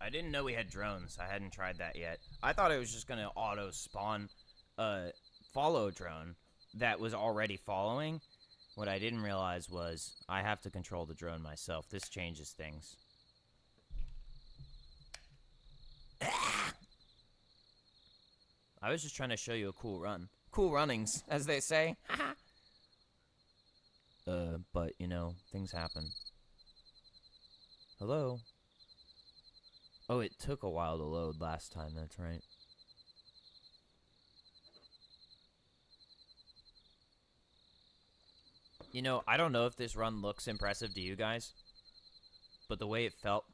I didn't know we had drones. I hadn't tried that yet. I thought it was just gonna auto spawn a follow drone that was already following. What I didn't realize was I have to control the drone myself. This changes things. I was just trying to show you a cool run. Cool runnings, as they say. But, you know, things happen. Hello? Oh, it took a while to load last time, that's right. You know, I don't know if this run looks impressive to you guys, but the way it felt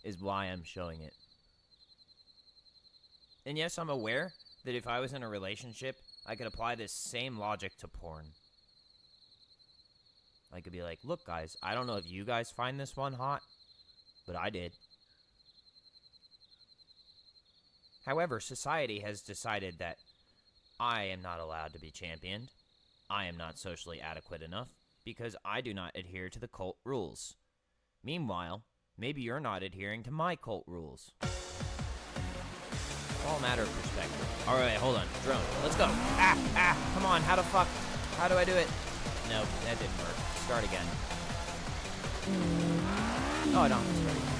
is why I'm showing it. And yes, I'm aware that if I was in a relationship, I could apply this same logic to porn. I could be like, look guys, I don't know if you guys find this one hot, but I did. However, society has decided that I am not allowed to be championed. I am not socially adequate enough because I do not adhere to the cult rules. Meanwhile, maybe you're not adhering to my cult rules. It's all a matter of perspective. Alright, hold on. Drone. Let's go. Come on. How do I do it? No, that didn't work. Start again. Oh, I don't have to start again.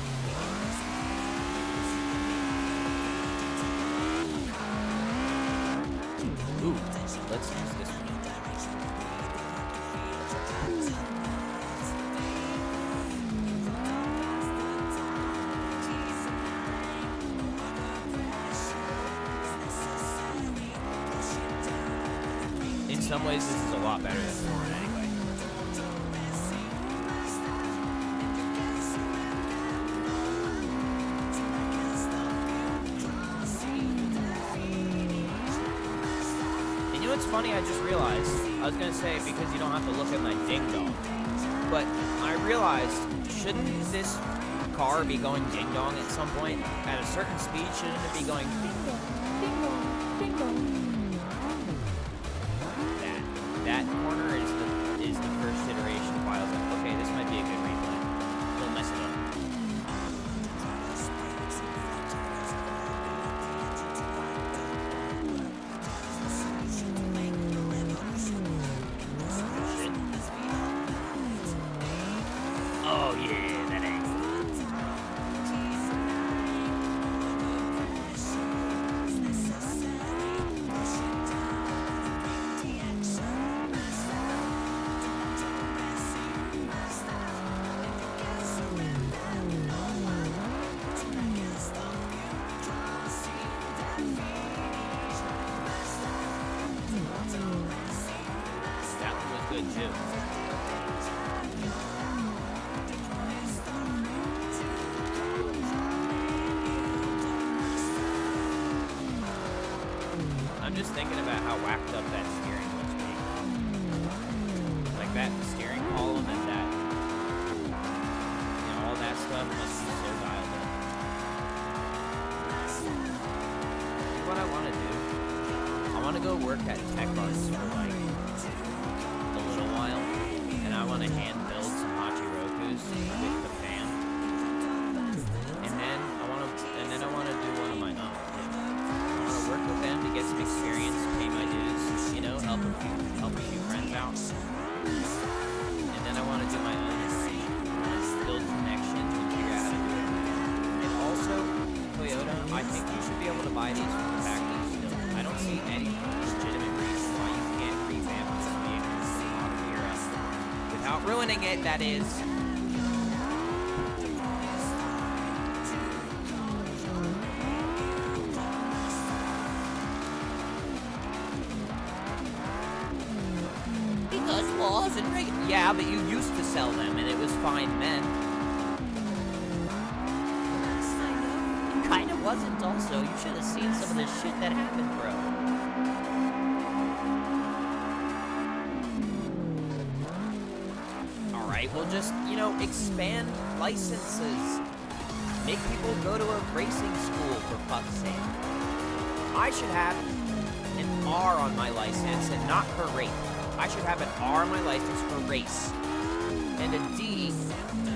Ooh, let's use this one. In some ways, this is a lot better than porn anyway. And you know what's funny? I just realized, I was going to say because you don't have to look at my ding dong, but I realized, shouldn't this car be going ding dong at some point? At a certain speed, shouldn't it be going ding dong, ding dong, ding dong? That corner is the first iteration of why I was like, okay, this might be a good replay. Don't mess it up. Oh yeah, that angle. That one was good too. I'm just thinking about how whacked up that steering must be. Like that steering column and that, you know, all that stuff must be so dialed in. What I want to do, I want to go work at Tech Arts for like a little while, and I want to hand build some Hachirokus with the fan, and then I want to do one of my own. I want to work with them to get some experience, pay my dues, you know, help a few friends out, and then I want to do my own thing. I want to build connections and figure out how to do it. And also, Toyota, I think you should be able to buy these from the factory still. I don't see any legitimate reason why you can't revamp this vehicle in the modern era without ruining it, that is. Because laws and regulations. Yeah, but you used to sell them and it was fine then. It kind of wasn't also. You should have seen some of the shit that happened, bro. Alright, we'll just, you know, expand licenses. Make people go to a racing school, for fuck's sake. I should have an R on my license and not for rape. I should have an R on my license for race. And a D,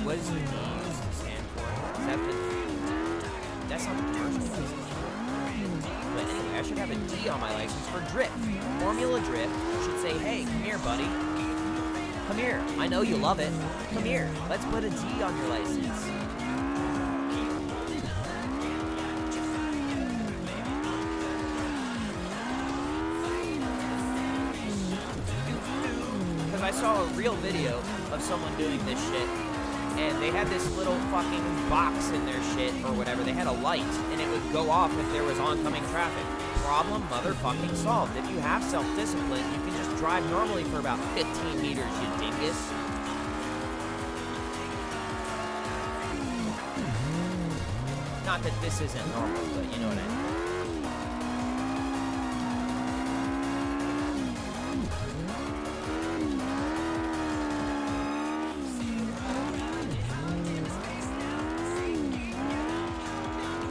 what does the D used to stand for? Is that the That's not the commercial license. But anyway, I should have a D on my license for drift. Formula Drift should say, hey, come here, buddy. Come here. I know you love it. Come here. Let's put a D on your license. Because I saw a real video of someone doing this shit, and they had this little fucking box in their shit or whatever. They had a light, and it would go off if there was oncoming traffic. Problem motherfucking solved. If you have self-discipline, you can just drive normally for about 15 meters, you dingus. Not that this isn't normal, but you know what I mean.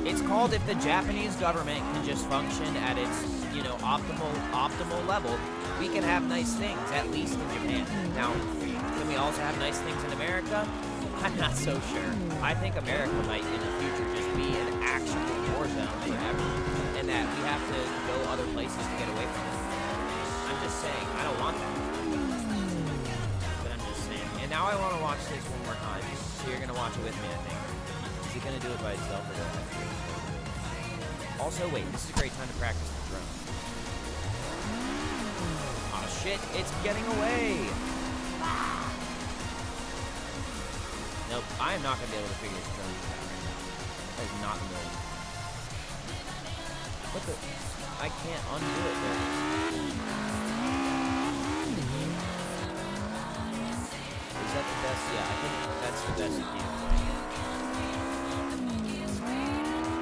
It's called if the Japanese government can just function at its, you know, optimal level, we can have nice things, at least in Japan. Now, can we also have nice things in America? I'm not so sure. I think America might, in the future, just be an actual war zone forever, and that we have to go other places to get away from it. I'm just saying, I don't want that. But I'm just saying. And now I want to watch this one more time, so you're going to watch it with me, I think. Is he going to do it by himself or do I have to do it? Also, wait, this is a great time to practice the drone. Aw, shit, it's getting away! Nope, I am not going to be able to figure this drone out right now. That is not good. What the? I can't undo it there. Is that the best? Yeah, I think that's the best view.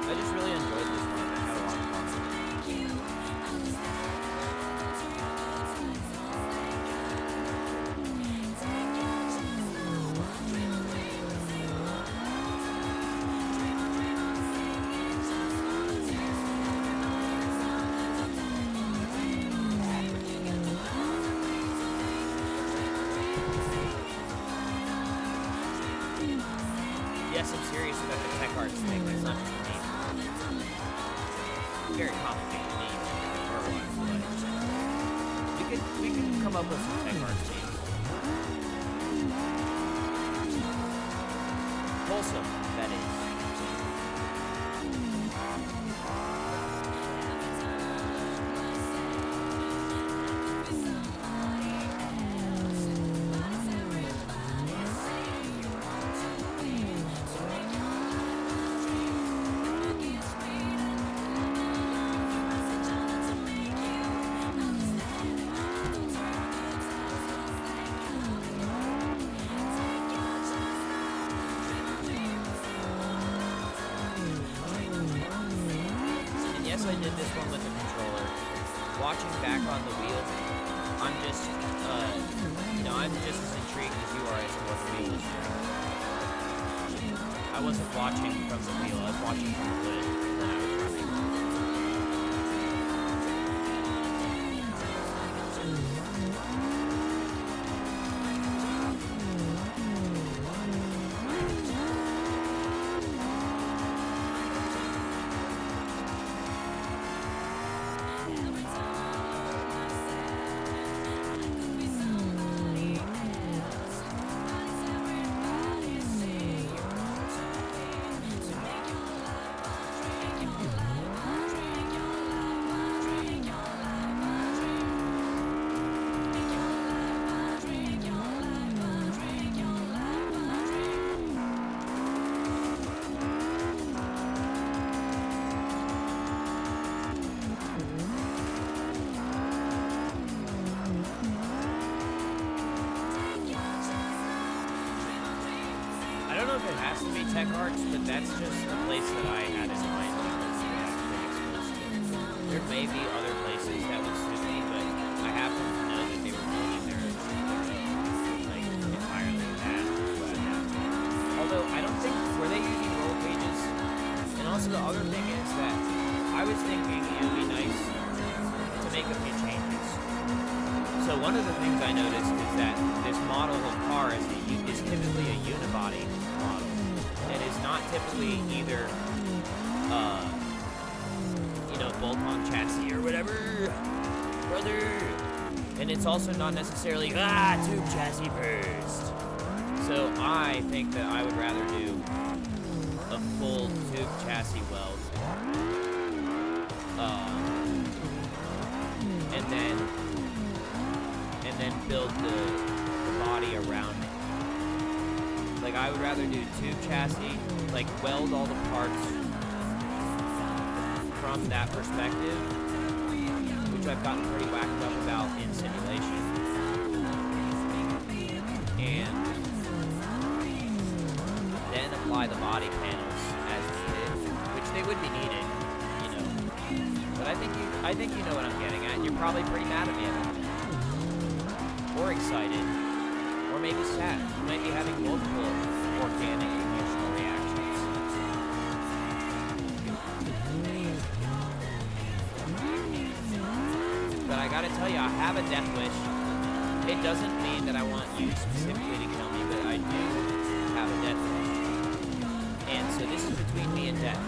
I just really enjoyed this one. I had a lot of fun with it. Yes, I'm serious about the tech arts thing. That's not just me. Very complicated name or what, but we could come up with some tech arts names. Wholesome, that is. I did this one with the controller. Watching back on the wheel, I'm just, I'm just as intrigued as you are as to what the wheel is doing. I wasn't watching from the wheel, I was watching from the hood when I was running. I don't know if it has to be Tech Arts, but that's just the place that I had in mind because they have been exclusive. There may be other places that would suit me, but I happen to know that they were building their like entirely that. Although I don't think were they using roll cages. And also the other thing is that I was thinking it would be nice to make a few changes. So one of the things I noticed is that this model of car is typically a unibody model. It is not typically either bolt-on chassis or whatever, brother. And it's also not necessarily, tube chassis first. So I think that I would rather do a full tube chassis weld. And then build the body around it. Like, I would rather do tube chassis, like weld all the parts from that perspective, which I've gotten pretty whacked up about in simulation. And then apply the body panels as needed, which they would be needed, But I think you know what I'm getting at. You're probably pretty mad at me about it. Or excited. Or maybe sad. You might be having multiple organic emotional reactions. But I gotta tell you, I have a death wish. It doesn't mean that I want you specifically to kill me, but I do have a death wish. And so this is between me and death.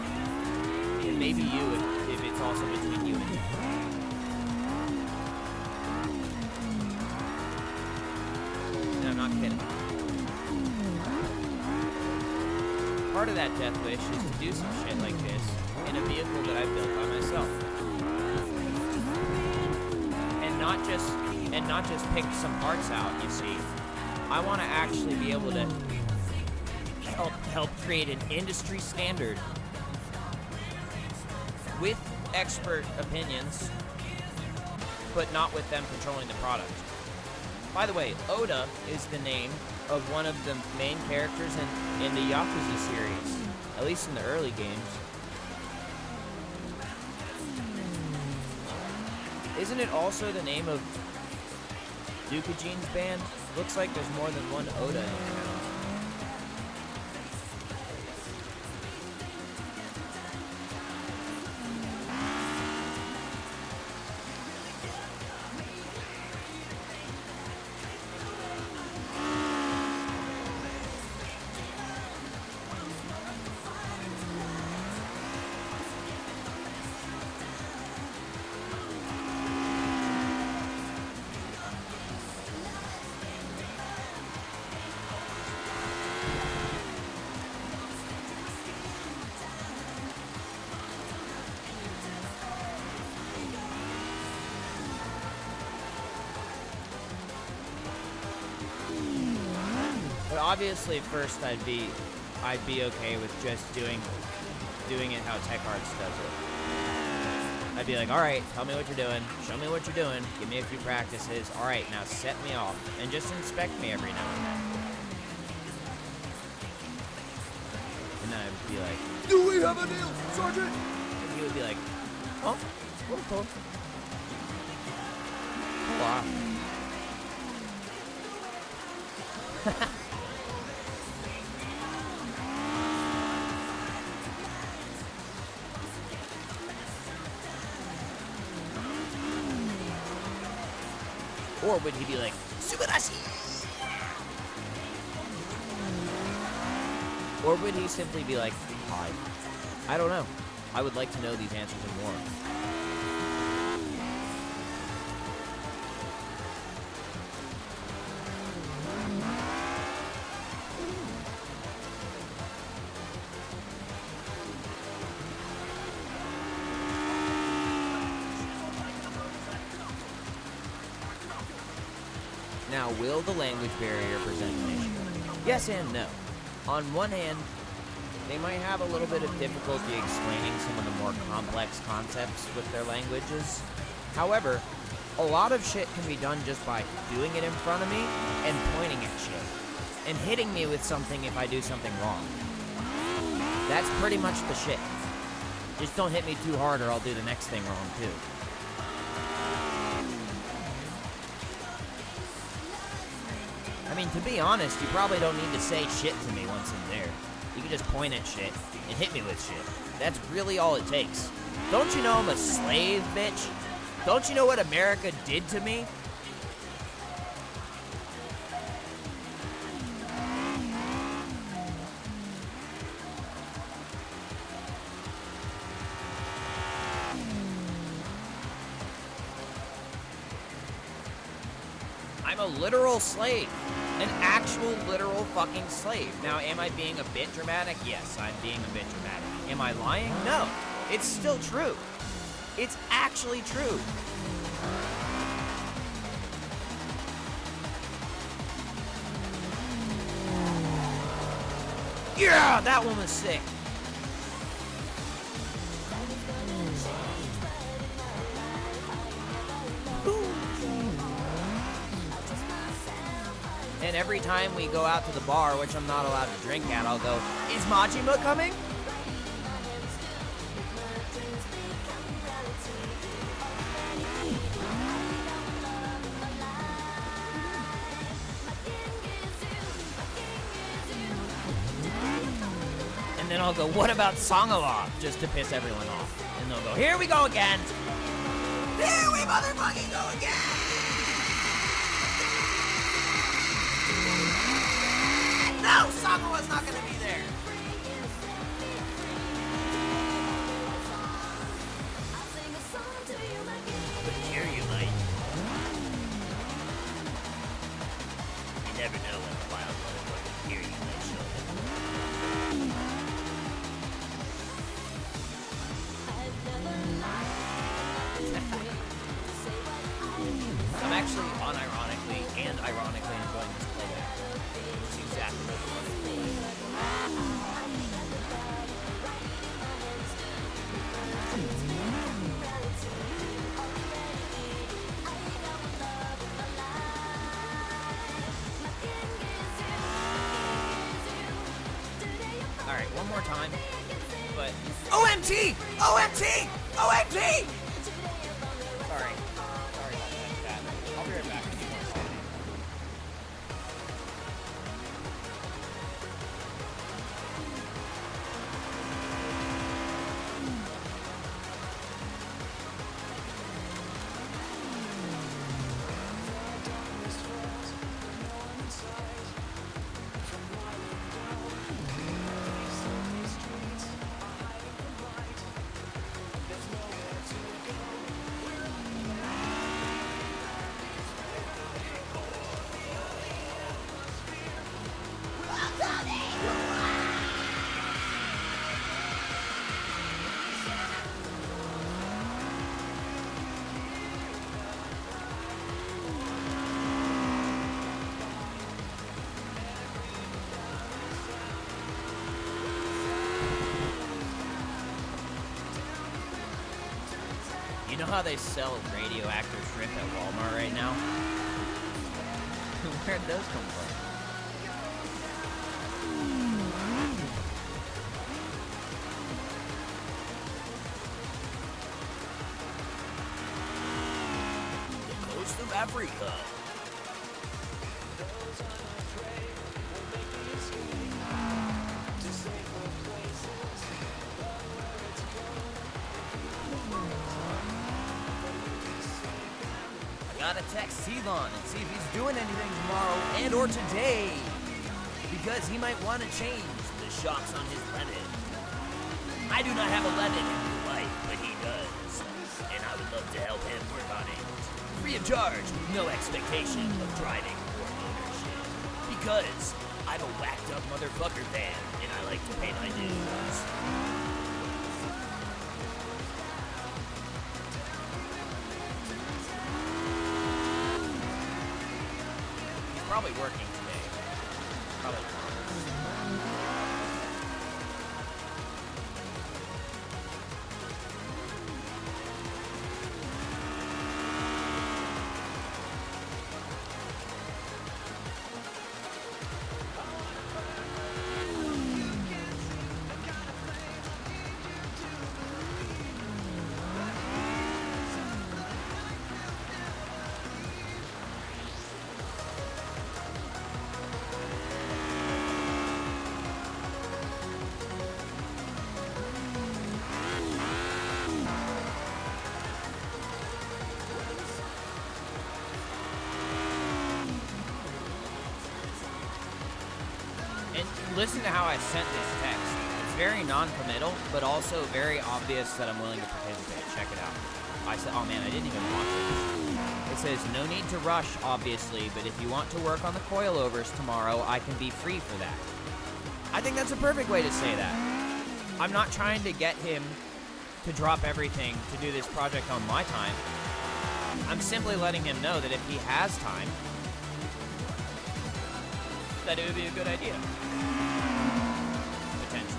And maybe you, if it's also between you and death. And I'm not kidding. Part of that death wish is to do some shit like this in a vehicle that I built by myself. And not just pick some parts out, you see. I want to actually be able to help create an industry standard with expert opinions, but not with them controlling the product. By the way, Oda is the name of one of the main characters in the Yakuza series, at least in the early games. Isn't it also the name of Dukajine's band? Looks like there's more than one Oda in town. Obviously, first I'd be okay with just doing it how TechArts does it. I'd be like, all right, tell me what you're doing, show me what you're doing, give me a few practices. All right, now set me off and just inspect me every now and then. And then I'd be like, do we have a deal, Sergeant? And he would be like, oh, cool. Wow. Or would he be like, Subarashi? Or would he simply be like, hi? I don't know. I would like to know these answers and more. Now, will the language barrier present an issue? Yes and no. On one hand, they might have a little bit of difficulty explaining some of the more complex concepts with their languages. However, a lot of shit can be done just by doing it in front of me and pointing at shit, and hitting me with something if I do something wrong. That's pretty much the shit. Just don't hit me too hard or I'll do the next thing wrong too. I mean, to be honest, you probably don't need to say shit to me once I'm there. You can just point at shit and hit me with shit. That's really all it takes. Don't you know I'm a slave, bitch? Don't you know what America did to me? I'm a literal slave. An actual literal fucking slave. Now, am I being a bit dramatic? Yes, I'm being a bit dramatic. Am I lying? No. It's still true. It's actually true. Yeah, that one was sick. And every time we go out to the bar, which I'm not allowed to drink at, I'll go, is Majima coming? And then I'll go, what about Sangala? Just to piss everyone off. And they'll go, here we go again. Here we motherfucking go again. No, Sangala's not gonna be there. But here you might. You never know when a wild motherfucker here you might show up. I'm actually unironically and ironically enjoying this playback. It's exactly what I wanted. Alright, one more time. But OMT! OMT! OMT! Sorry. Sorry about that, chat. I'll be right back if you want to call me. You know how they sell radioactive shrimp at Walmart right now? Where'd those come from? The coast of Africa. Gotta text T-Von and see if he's doing anything tomorrow and or today, because he might want to change the shocks on his Lennon. I do not have a Lennon in his life, but he does, and I would love to help him work on it. Free of charge, with no expectation of driving or ownership, because I'm a whacked up motherfucker fan, and I like to pay my dues. Probably working today. Probably. Listen to how I sent this text. It's very non-committal, but also very obvious that I'm willing to participate. Check it out. I said, oh man, I didn't even watch it. It says, no need to rush, obviously, but if you want to work on the coilovers tomorrow, I can be free for that. I think that's a perfect way to say that. I'm not trying to get him to drop everything to do this project on my time. I'm simply letting him know that if he has time, that it would be a good idea. Potentially.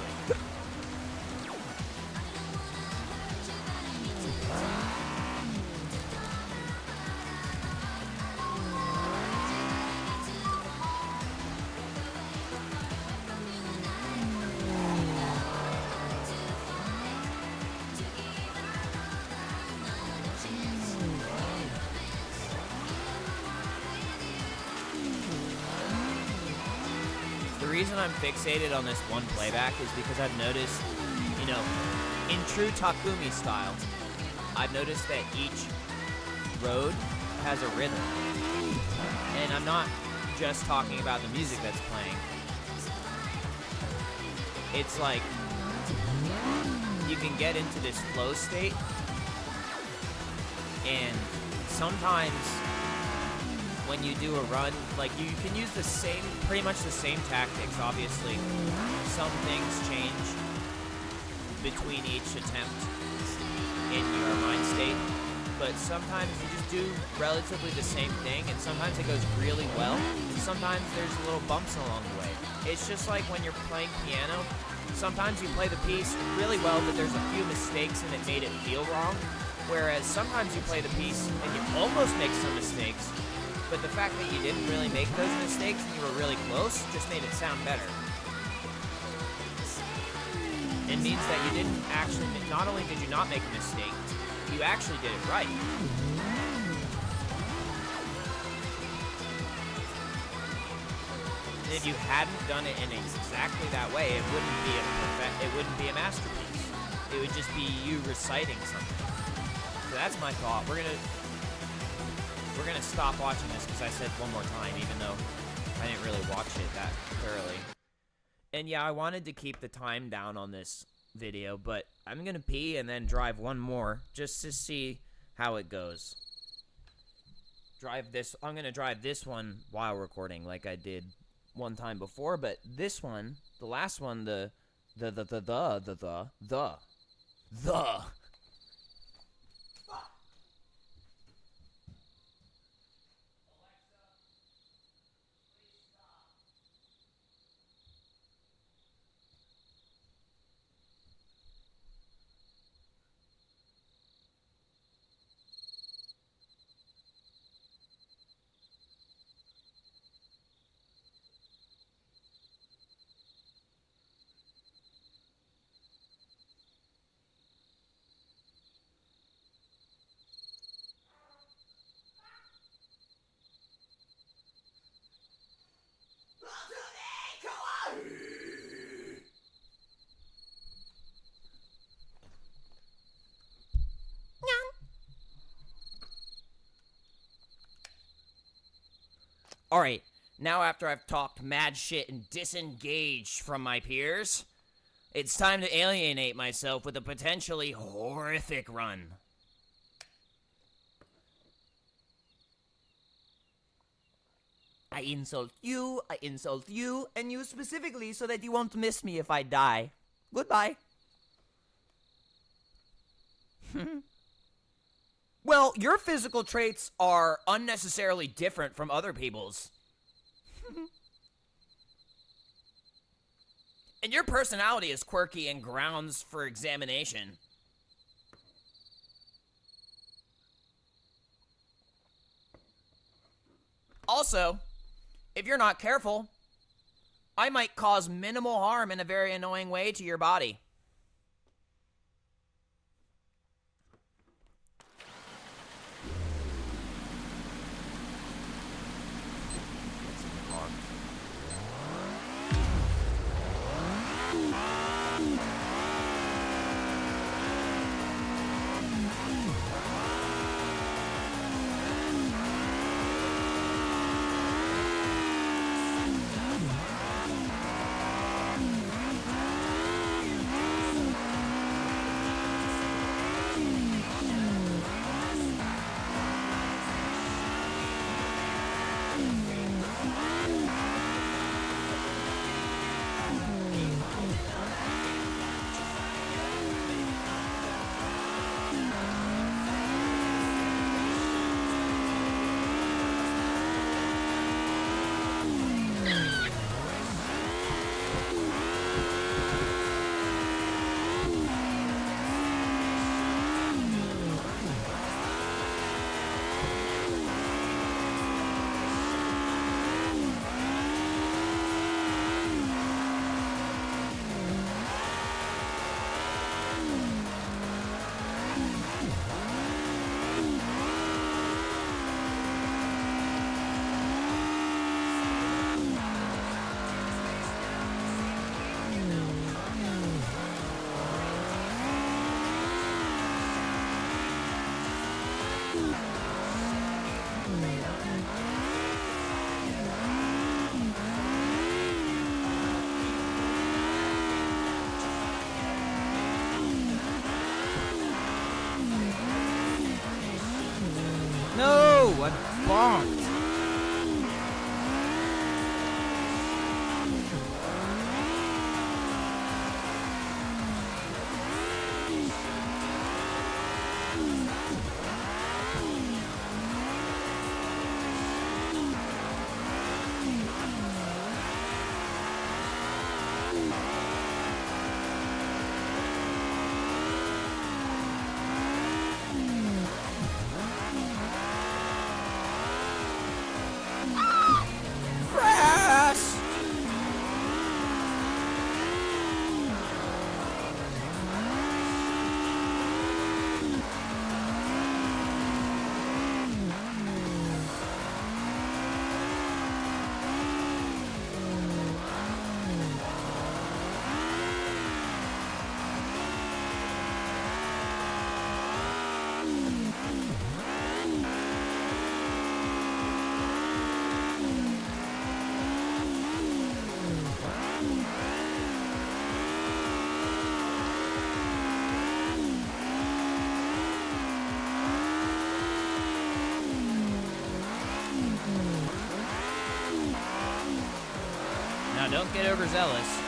The reason I'm fixated on this one playback is because I've noticed, you know, in true Takumi style, I've noticed that each road has a rhythm. And I'm not just talking about the music that's playing. It's like, you can get into this flow state, and sometimes when you do a run, like, you can use the same, pretty much the same tactics, obviously. Some things change between each attempt in your mind state, but sometimes you just do relatively the same thing, and sometimes it goes really well, and sometimes there's little bumps along the way. It's just like when you're playing piano, sometimes you play the piece really well, but there's a few mistakes and it made it feel wrong, whereas sometimes you play the piece and you almost make some mistakes, but the fact that you didn't really make those mistakes and you were really close just made it sound better. It means that you didn't actually, not only did you not make a mistake, you actually did it right. And if you hadn't done it in exactly that way, it wouldn't be a masterpiece. It would just be you reciting something. So that's my thought. We're gonna stop watching this because I said one more time, even though I didn't really watch it that thoroughly. And yeah, I wanted to keep the time down on this video, but I'm gonna pee and then drive one more just to see how it goes. I'm gonna drive this one while recording like I did one time before, but this one, the last one, the Alright, now after I've talked mad shit and disengaged from my peers, it's time to alienate myself with a potentially horrific run. I insult you, and you specifically so that you won't miss me if I die. Goodbye. Well, your physical traits are unnecessarily different from other people's. And your personality is quirky and grounds for examination. Also, if you're not careful, I might cause minimal harm in a very annoying way to your body. No! I bonked! Crash! Now don't get overzealous.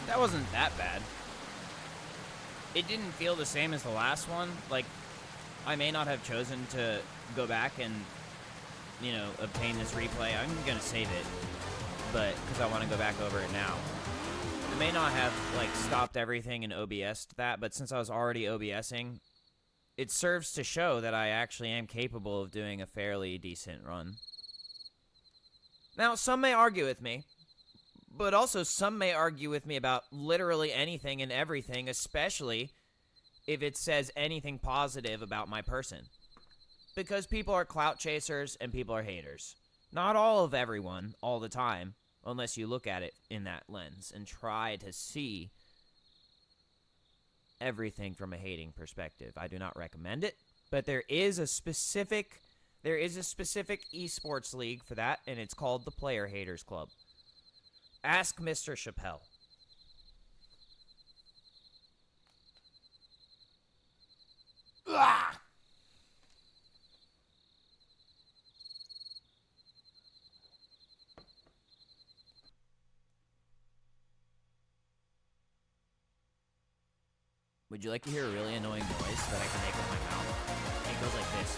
That wasn't that bad. It didn't feel the same as the last one. Like, I may not have chosen to go back and, you know, obtain this replay. I'm gonna save it, but because I want to go back over it now. I may not have, like, stopped everything and OBS'd that, but since I was already OBSing, it serves to show that I actually am capable of doing a fairly decent run. Now, some may argue with me, but also some may argue with me about literally anything and everything, especially if it says anything positive about my person. Because people are clout chasers and people are haters. Not all of everyone, all the time, unless you look at it in that lens and try to see everything from a hating perspective. I do not recommend it, but there is a specific esports league for that, and it's called the Player Haters Club. Ask Mr. Chappelle. Ah! Would you like to hear a really annoying noise that I can make with my mouth? It goes like this.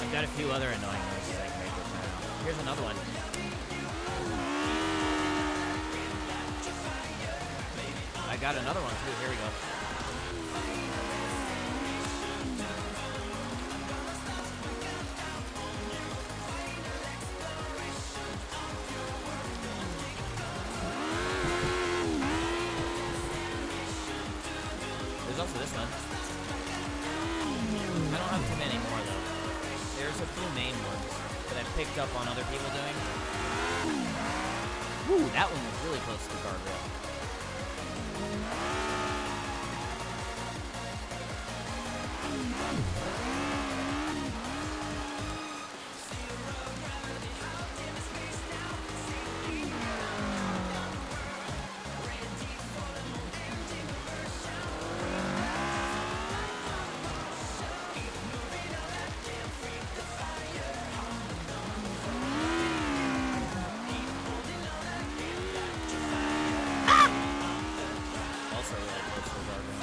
I've got a few other annoying noises I can make with my mouth. Here's another one. I got another one too. Here we go. There's also this one. I don't have too many more though. There's a few main ones that I picked up on other people doing. Woo, that one was really close to the guardrail. Also really close to the guardrail.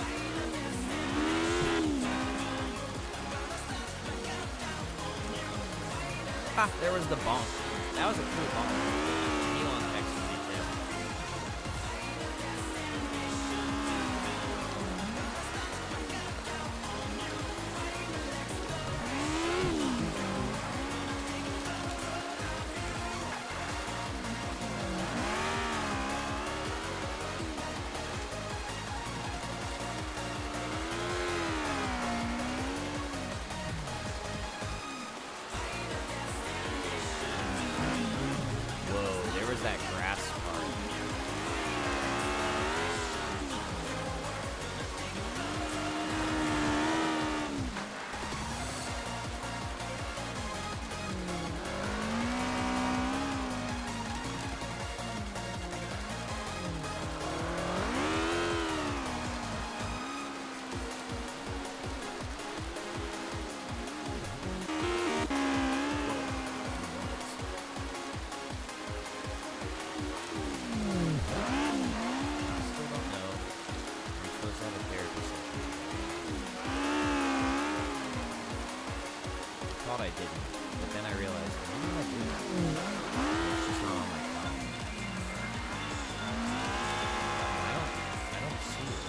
Ha, there was the bonk. That was a cool bonk. Elon texted me too. Whoa, there was that grass part. Thought I didn't, but then I realized, what did I do? It's just not on my phone. I don't see it.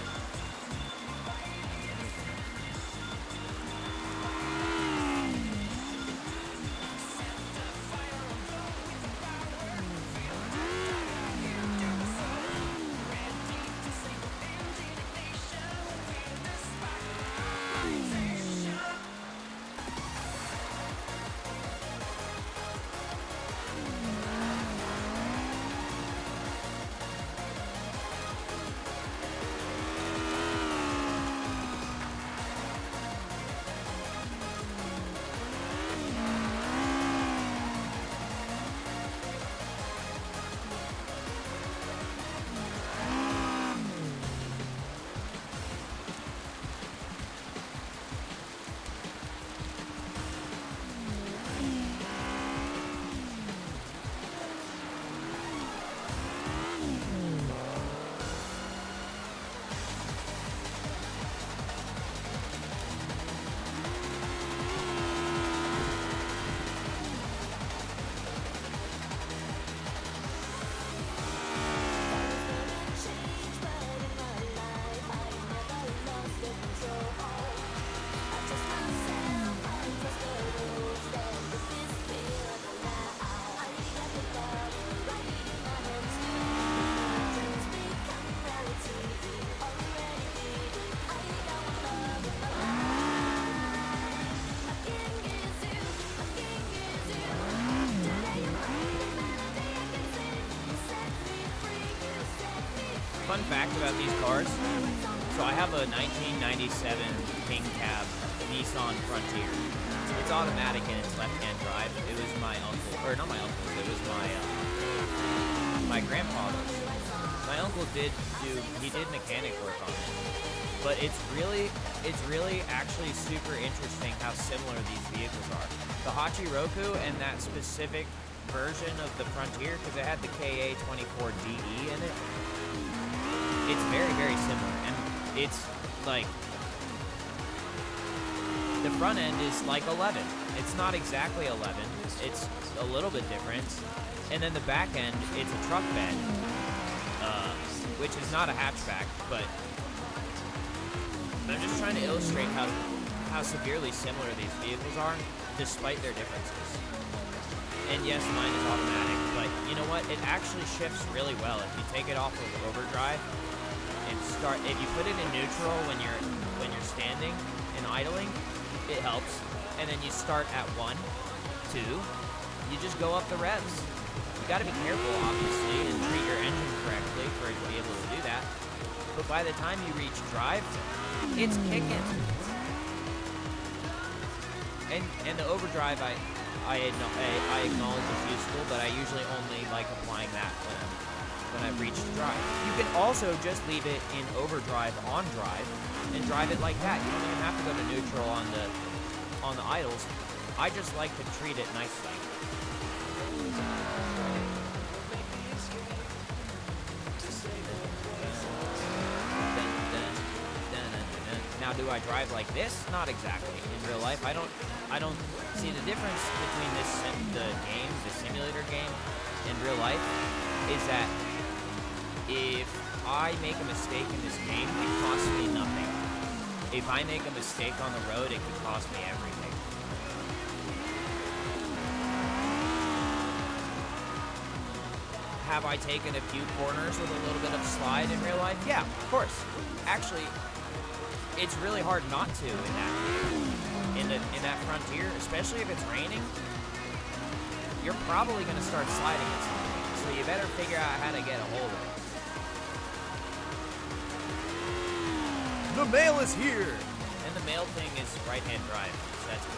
Fun fact about these cars. So I have a 1997 King Cab Nissan Frontier. It's automatic and it's left-hand drive. It was my uncle, or not my uncle, it was my grandfather's. My uncle did mechanic work on it. But it's really actually super interesting how similar these vehicles are. The Hachiroku and that specific version of the Frontier, because it had the KA-24DE in it, it's very, very similar. And it's like, the front end is like 11. It's not exactly 11. It's a little bit different. And then the back end, it's a truck bed, which is not a hatchback, but I'm just trying to illustrate how severely similar these vehicles are, despite their differences. And yes, mine is automatic, but you know what? It actually shifts really well. If you take it off of overdrive and if you put it in neutral when you're standing and idling, it helps. And then you start at 1, 2, you just go up the revs. You gotta be careful, obviously, and treat your engine correctly for it to be able to do that. But by the time you reach drive, it's kicking. And the overdrive, I acknowledge is useful, but I usually only like applying that when I've reached drive. You can also just leave it in overdrive on drive and drive it like that. You don't even have to go to neutral on the idles. I just like to treat it nicely. Now, do I drive like this? Not exactly. In real life, I don't see the difference between the simulator game, and real life, is that if I make a mistake in this game, it costs me nothing. If I make a mistake on the road, it could cost me everything. Have I taken a few corners with a little bit of slide in real life? Yeah, of course. Actually, it's really hard not to in that Frontier, especially if it's raining. You're probably going to start sliding at some point, so you better figure out how to get a hold of it. The mail is here! And the mail thing is right-hand drive, so that's cool.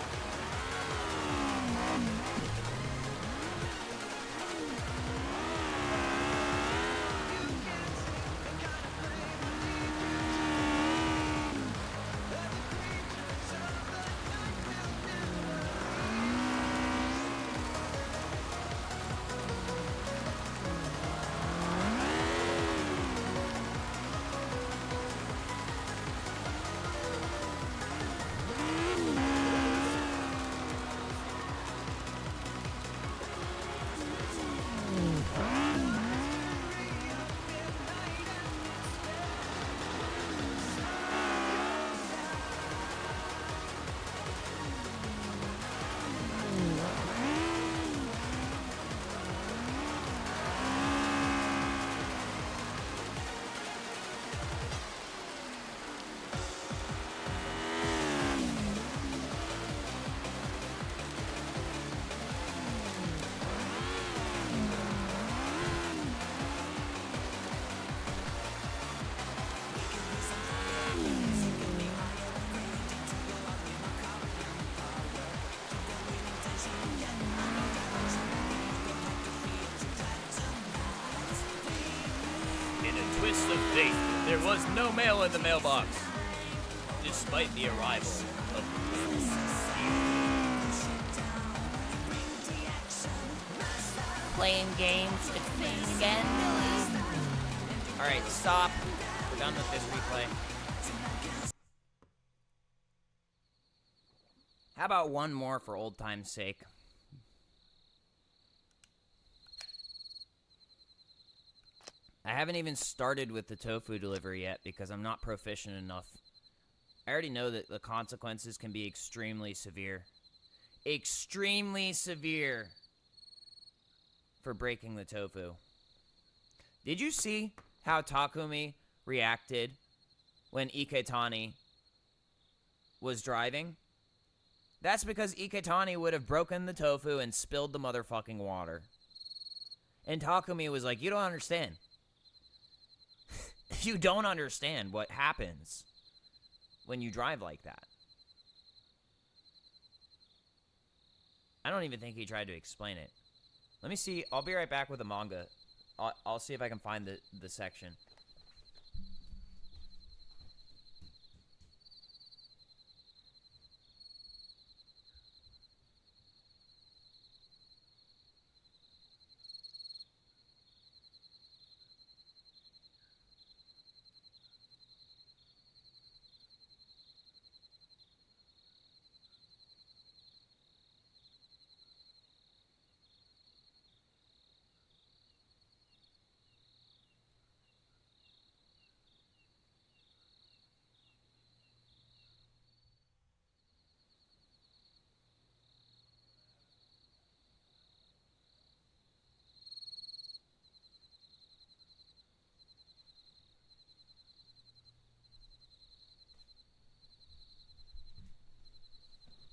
Twist of fate, there was no mail in the mailbox, despite the arrival of the mail. Playing games, it's me again, Billy. Alright, stop. We're done with this replay. How about one more for old time's sake? I haven't even started with the tofu delivery yet because I'm not proficient enough. I already know that the consequences can be extremely severe. Extremely severe for breaking the tofu. Did you see how Takumi reacted when Iketani was driving? That's because Iketani would have broken the tofu and spilled the motherfucking water. And Takumi was like, you don't understand. You don't understand what happens when you drive like that. I don't even think he tried to explain it. Let me see. I'll be right back with the manga. I'll see if I can find the section.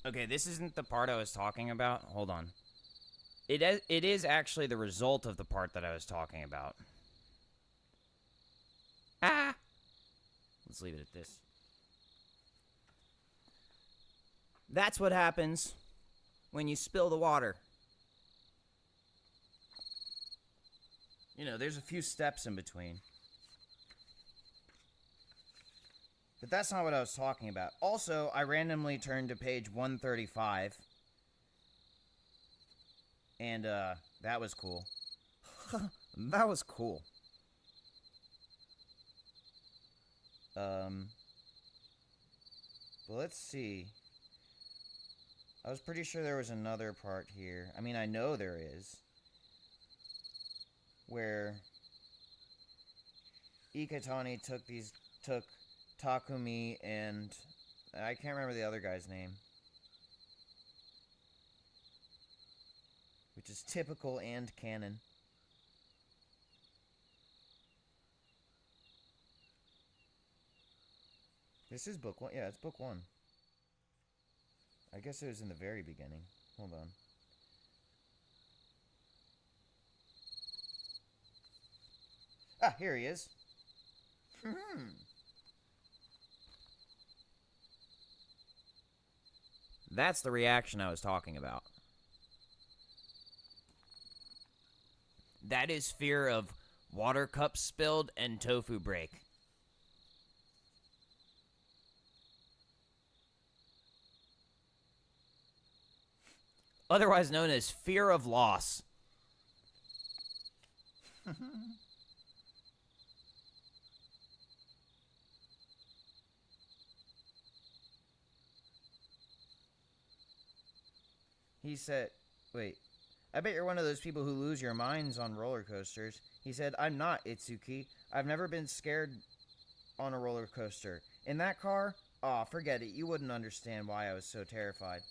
Okay, this isn't the part I was talking about. Hold on. It is actually the result of the part that I was talking about. Ah! Let's leave it at this. That's what happens when you spill the water. You know, there's a few steps in between. But that's not what I was talking about. Also, I randomly turned to page 135. And, that was cool. That was cool. But let's see. I was pretty sure there was another part here. I mean, I know there is. Where Iketani took Takumi and I can't remember the other guy's name. Which is typical and canon. This is book 1. Yeah, it's book 1. I guess it was in the very beginning. Hold on. Ah, here he is. That's the reaction I was talking about. That is fear of water cups spilled and tofu break. Otherwise known as fear of loss. He said, wait, I bet you're one of those people who lose your minds on roller coasters. He said, I'm not, Itsuki. I've never been scared on a roller coaster. In that car? Aw, forget it. You wouldn't understand why I was so terrified.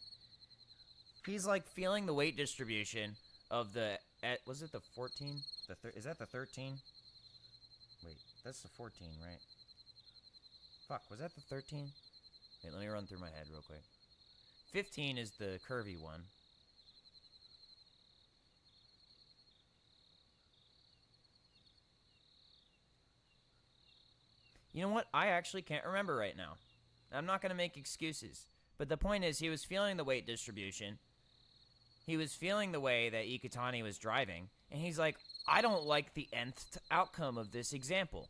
He's like feeling the weight distribution of the, was it the 14? Is that the 13? Wait, that's the 14, right? Fuck, was that the 13? Wait, let me run through my head real quick. 15 is the curvy one. You know what? I actually can't remember right now. I'm not going to make excuses. But the point is, he was feeling the weight distribution. He was feeling the way that Iketani was driving. And he's like, I don't like the nth outcome of this example.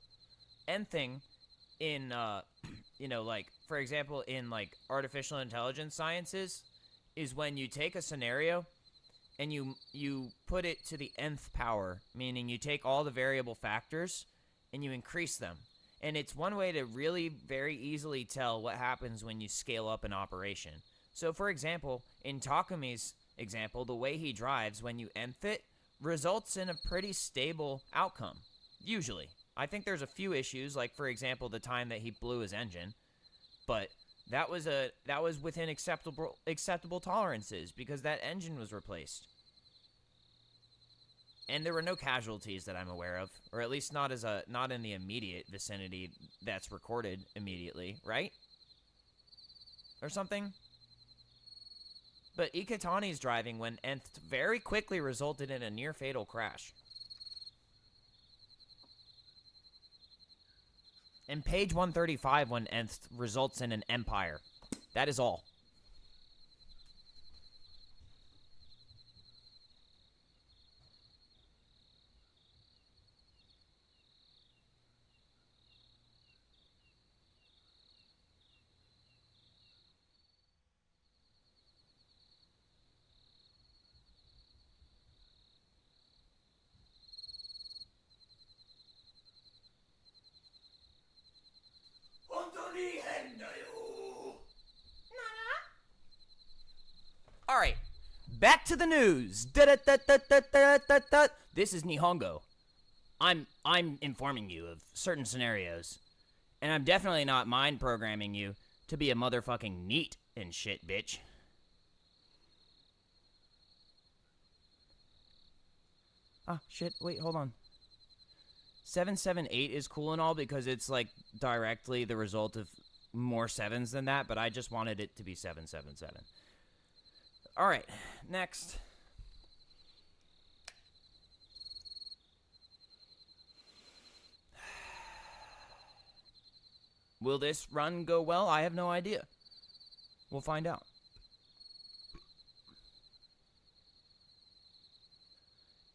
Nthing in, like, for example, in, like, artificial intelligence sciences is when you take a scenario and you put it to the nth power, meaning you take all the variable factors and you increase them. And it's one way to really very easily tell what happens when you scale up an operation. So, for example, in Takumi's example, the way he drives when you nth it results in a pretty stable outcome, usually. I think there's a few issues, like, for example, the time that he blew his engine, but that was within acceptable tolerances because that engine was replaced. And there were no casualties that I'm aware of, or at least not in the immediate vicinity that's recorded immediately, right? Or something? But Iketani's driving when nth very quickly resulted in a near-fatal crash. And page 135 when nth results in an empire. That is all. Back to the news. Da-da-da-da-da-da-da-da. This is Nihongo. I'm informing you of certain scenarios, and I'm definitely not mind programming you to be a motherfucking neat and shit, bitch. Ah, shit. Wait, hold on. 778 is cool and all because it's like directly the result of more sevens than that, but I just wanted it to be 777. All right, next. Will this run go well? I have no idea. We'll find out.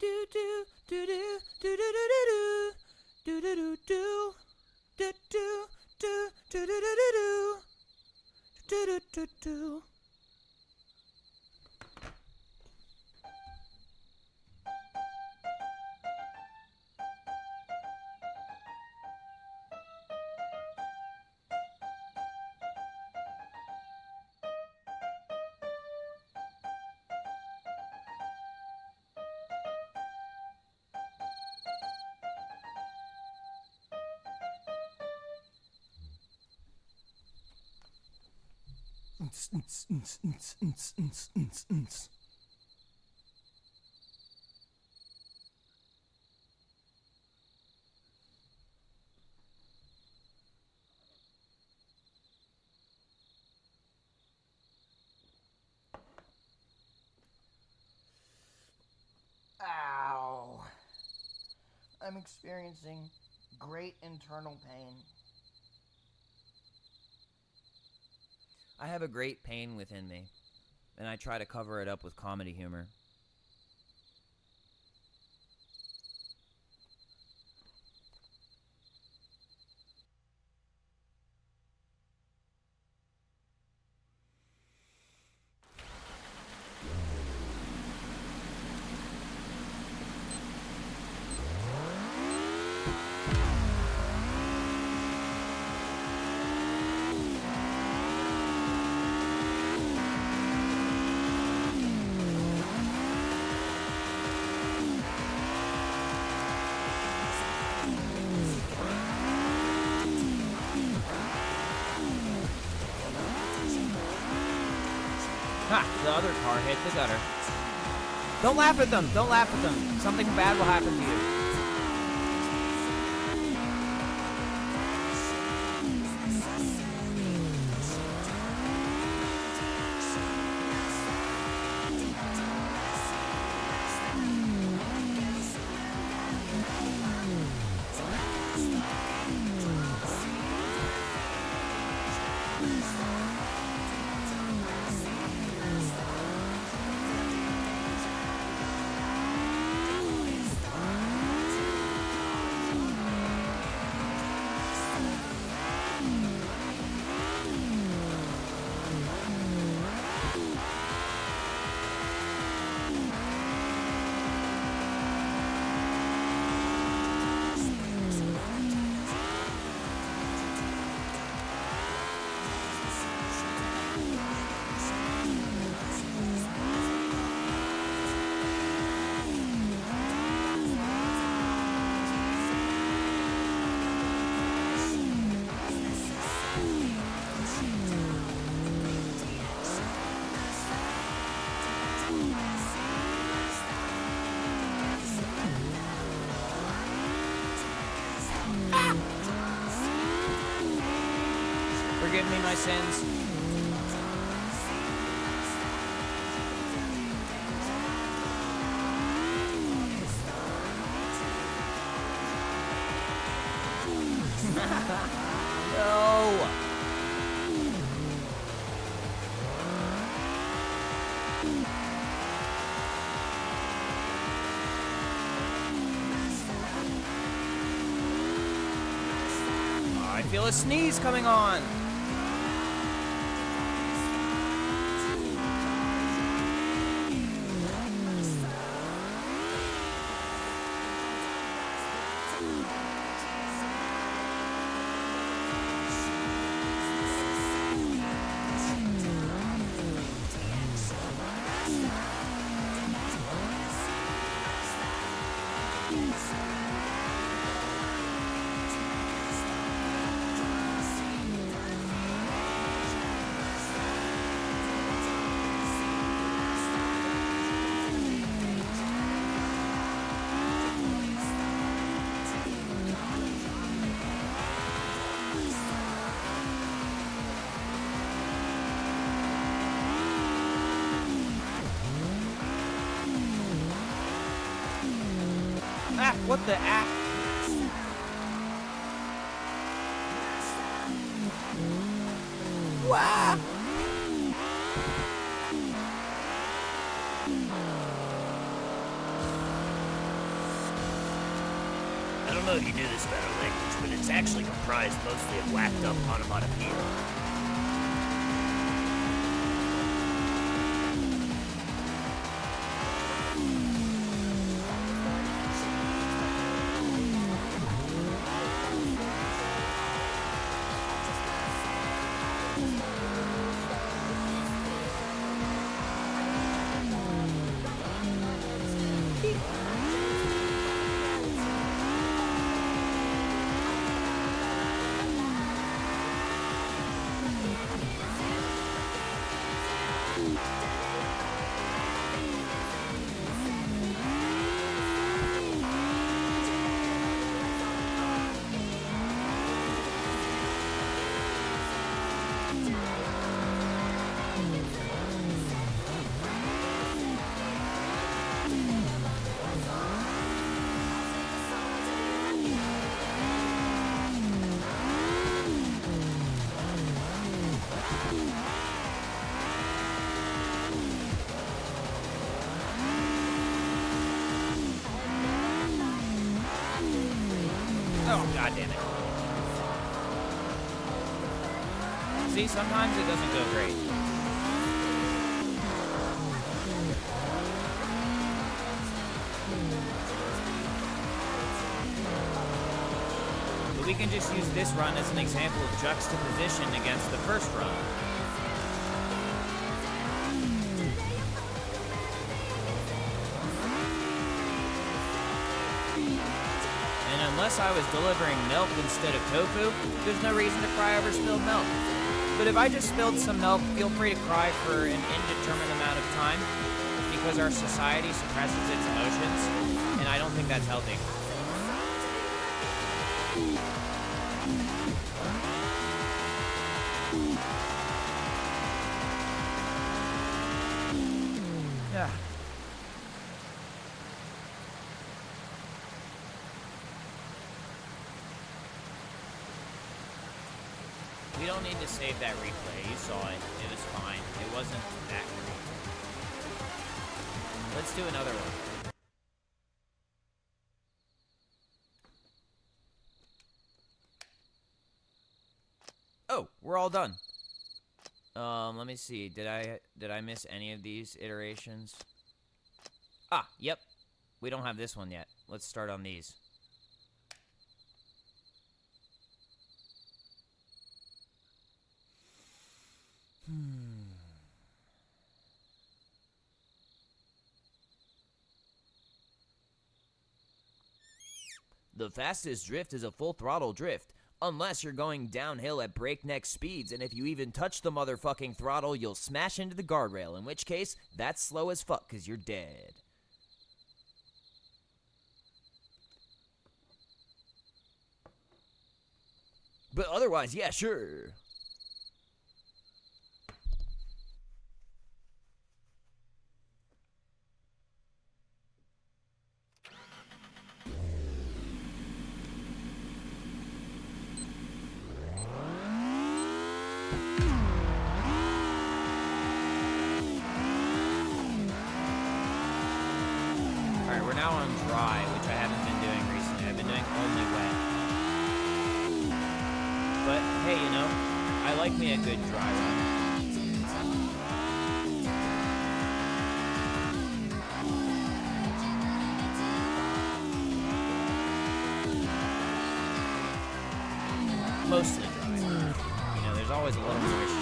Do do do do do do do do do do do do do do do do do do do do. Ow. I'm experiencing great internal pain. I have a great pain within me, and I try to cover it up with comedy humor. Ha! The other car hit the gutter. Don't laugh at them! Don't laugh at them! Something bad will happen to you. Forgive me my sins. No. I feel a sneeze coming on. Ah, what the ah? Wow! I don't know if you knew this about our language, but it's actually comprised mostly of whacked up onomatopoeia. Oh, god damn it. See, sometimes it doesn't go great. But we can just use this run as an example of juxtaposition against the first run. Unless I was delivering milk instead of tofu, there's no reason to cry over spilled milk. But if I just spilled some milk, feel free to cry for an indeterminate amount of time, because our society suppresses its emotions, and I don't think that's healthy. Yeah. We don't need to save that replay. You saw it. It was fine. It wasn't that great. Let's do another one. Oh, we're all done. Let me see. Did I miss any of these iterations? Ah, yep. We don't have this one yet. Let's start on these. The fastest drift is a full throttle drift, unless you're going downhill at breakneck speeds, and if you even touch the motherfucking throttle, you'll smash into the guardrail, in which case, that's slow as fuck, 'cause you're dead. But otherwise, yeah, sure. Alright, we're now on dry, which I haven't been doing recently. I've been doing only wet. But, hey, you know, I like me a good dry run. Mostly dry. You know, there's always a little moisture.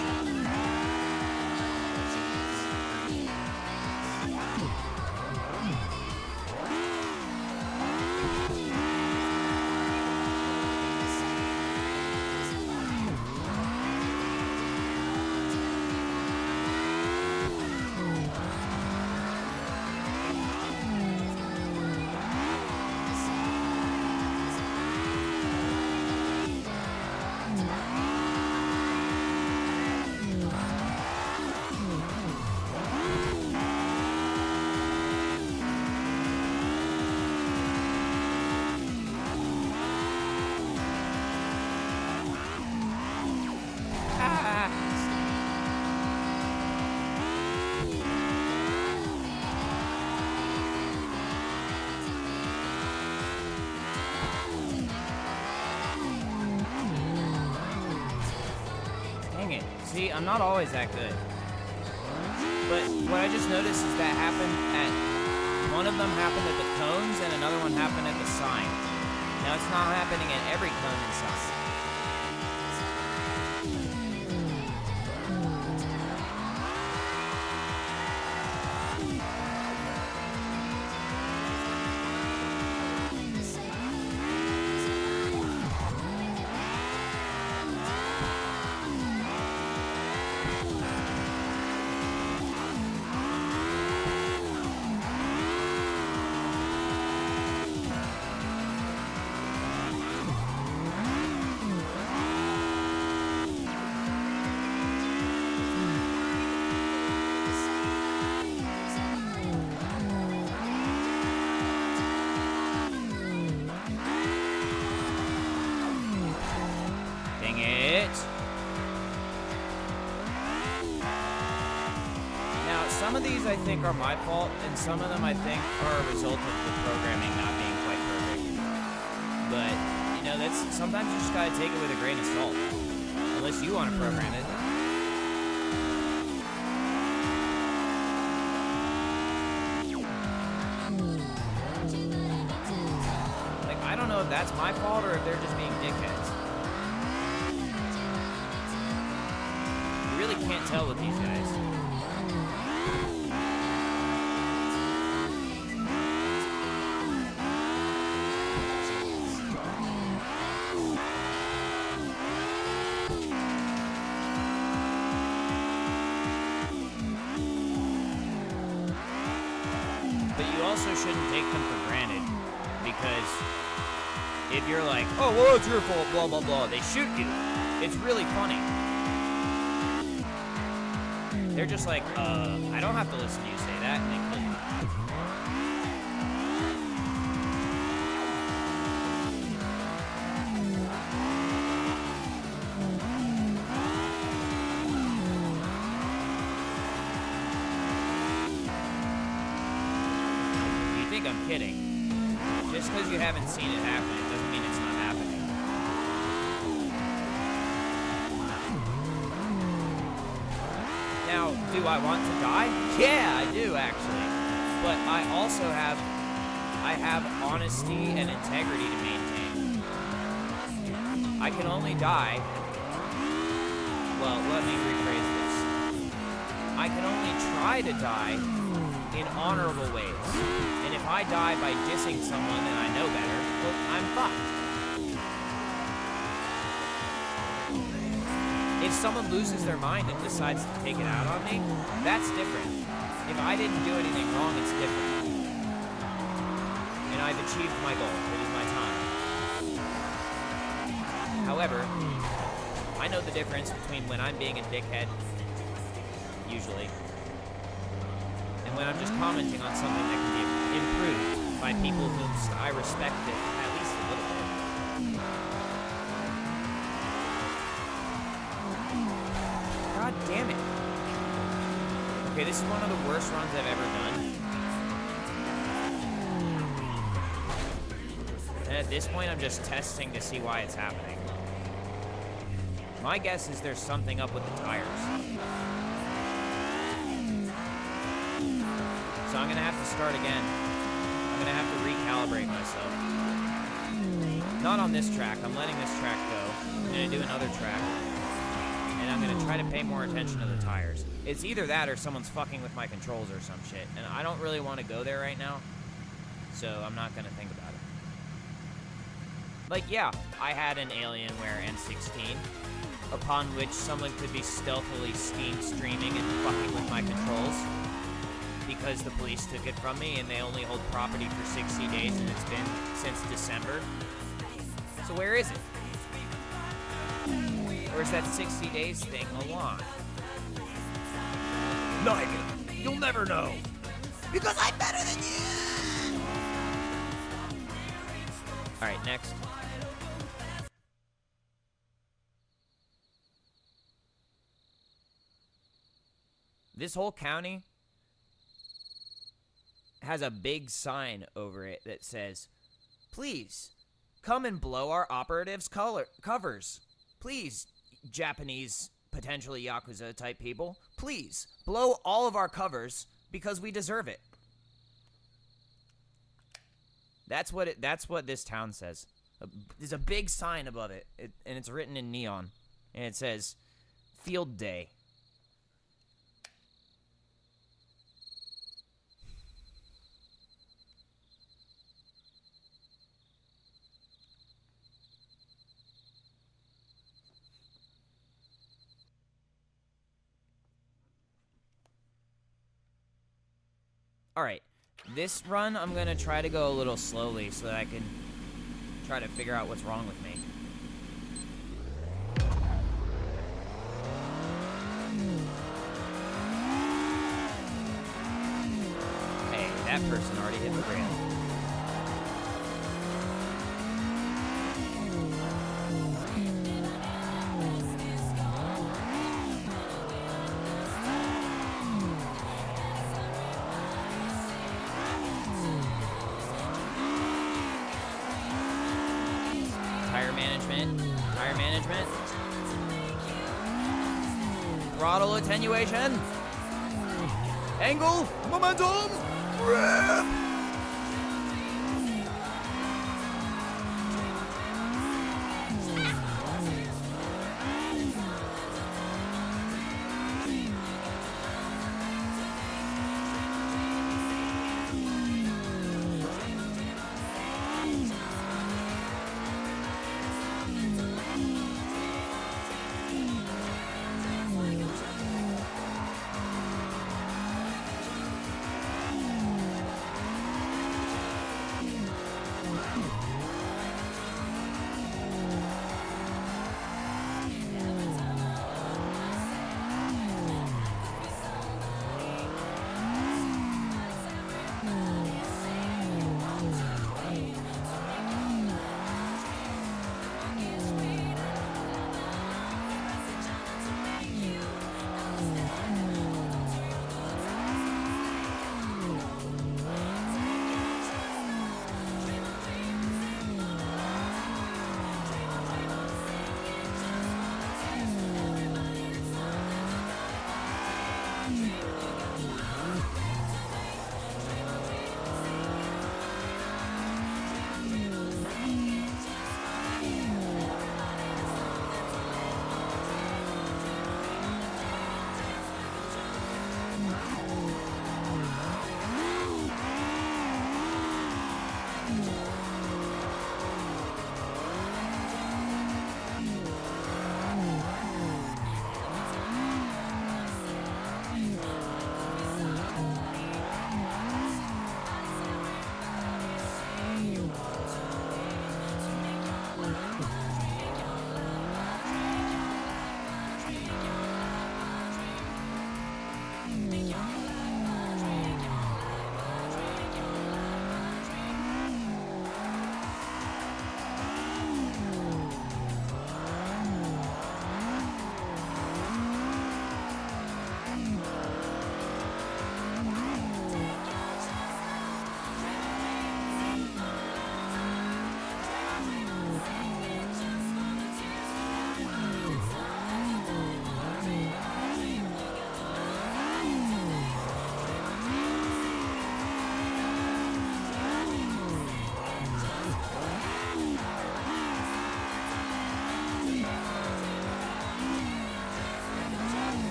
See, I'm not always that good. But what I just noticed is that happened at... One of them happened at the cones, and another one happened at the sign. Now, it's not happening at every cone and sign. Dang it. Now, some of these I think are my fault, and some of them I think are a result of the programming not being quite perfect. But, you know, that's sometimes you just gotta take it with a grain of salt. Unless you want to program it. Like, I don't know if that's my fault or if they're just being dickheads. You really can't tell with these guys. But you also shouldn't take them for granted, because if you're like, oh, well, it's your fault, blah, blah, blah, they shoot you. It's really funny. They're just like, I don't have to listen to you say that, and they kill you. You think I'm kidding. Just because you haven't seen it happen, it doesn't mean it's not happening. Now, do I want to die? Yeah, I do, actually. But I also have honesty and integrity to maintain. I can only die... Well, let me rephrase this. I can only try to die in honorable ways. And if I die by dissing someone and I know better, well, I'm fucked. If someone loses their mind and decides to take it out on me, that's different. If I didn't do anything wrong, it's different. And I've achieved my goal. It is my time. However, I know the difference between when I'm being a dickhead, usually, and when I'm just commenting on something that can be improved by people whom I respect it at least a little bit. God damn it. Okay, this is one of the worst runs I've ever done. And at this point, I'm just testing to see why it's happening. My guess is there's something up with the tires. So I'm gonna have to start again. I'm gonna have to recalibrate myself. Not on this track, I'm letting this track go. I'm gonna do another track. And I'm gonna try to pay more attention to the tires. It's either that or someone's fucking with my controls or some shit. And I don't really want to go there right now. So I'm not gonna think about it. Like, yeah, I had an Alienware M16, upon which someone could be stealthily Steam streaming and fucking with my controls. Because the police took it from me and they only hold property for 60 days and it's been since December. So where is it? Or is that 60 days thing a lie? Nigel, you'll never know. Because I'm better than you! Alright, next. This whole county has a big sign over it that says, please, come and blow our operatives' covers. Please, Japanese potentially Yakuza type people, please blow all of our covers because we deserve it. That's what this town says. There's a big sign above it, and it's written in neon, and it says Field Day. All right, this run I'm gonna try to go a little slowly so that I can try to figure out what's wrong with me. Hey, that person already hit the rail. Tire management. Throttle attenuation. Angle, momentum, rev.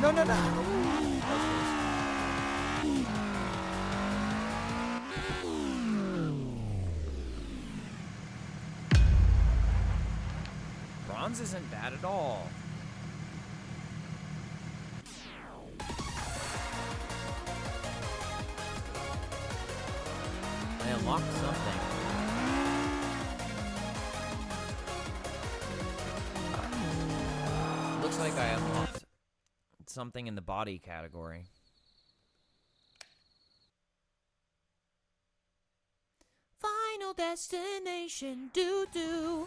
No, no, no. That was close. Bronze isn't bad at all. I unlocked something. Looks like I unlocked something in the body category. Final destination, doo-doo.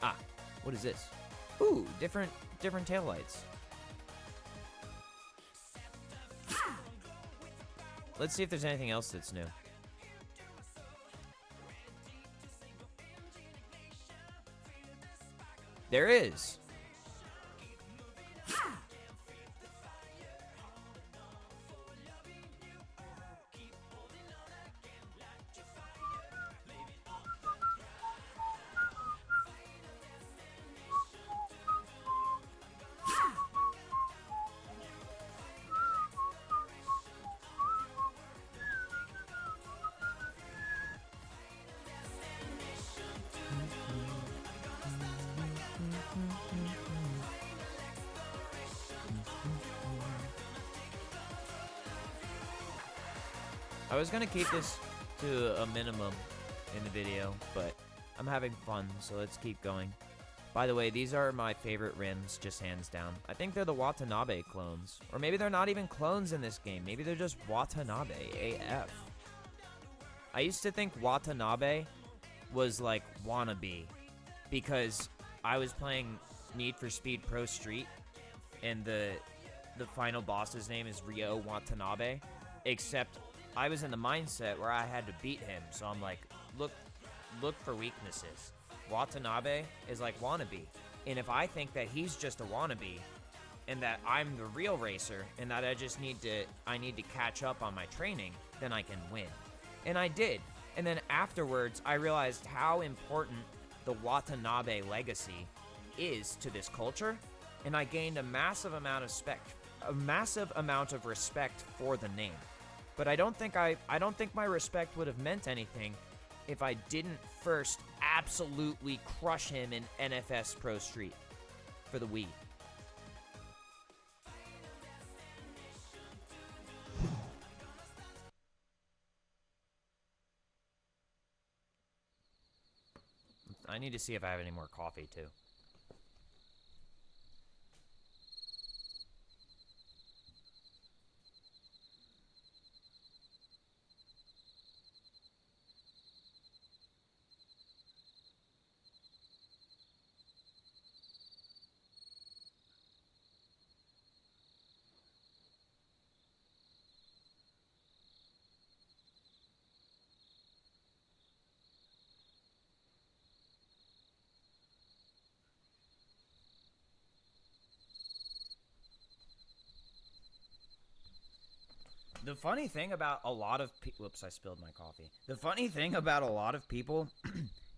Ah, what is this? Ooh, different taillights. Let's see if there's anything else that's new. There is. I was gonna keep this to a minimum in the video, but I'm having fun, so let's keep going. By the way, these are my favorite rims, just hands down. I think they're the Watanabe clones. Or maybe they're not even clones in this game. Maybe they're just Watanabe AF. I used to think Watanabe was like wannabe, because I was playing Need for Speed Pro Street, and the final boss's name is Ryo Watanabe, except I was in the mindset where I had to beat him, so I'm like, look for weaknesses. Watanabe is like wannabe, and if I think that he's just a wannabe, and that I'm the real racer, and that I need to catch up on my training, then I can win. And I did. And then afterwards, I realized how important the Watanabe legacy is to this culture, and I gained a massive amount of respect for the name. But I don't think my respect would have meant anything if I didn't first absolutely crush him in NFS Pro Street for the Wii. I need to see if I have any more coffee too. The funny thing about a lot of people... Whoops, I spilled my coffee. The funny thing about a lot of people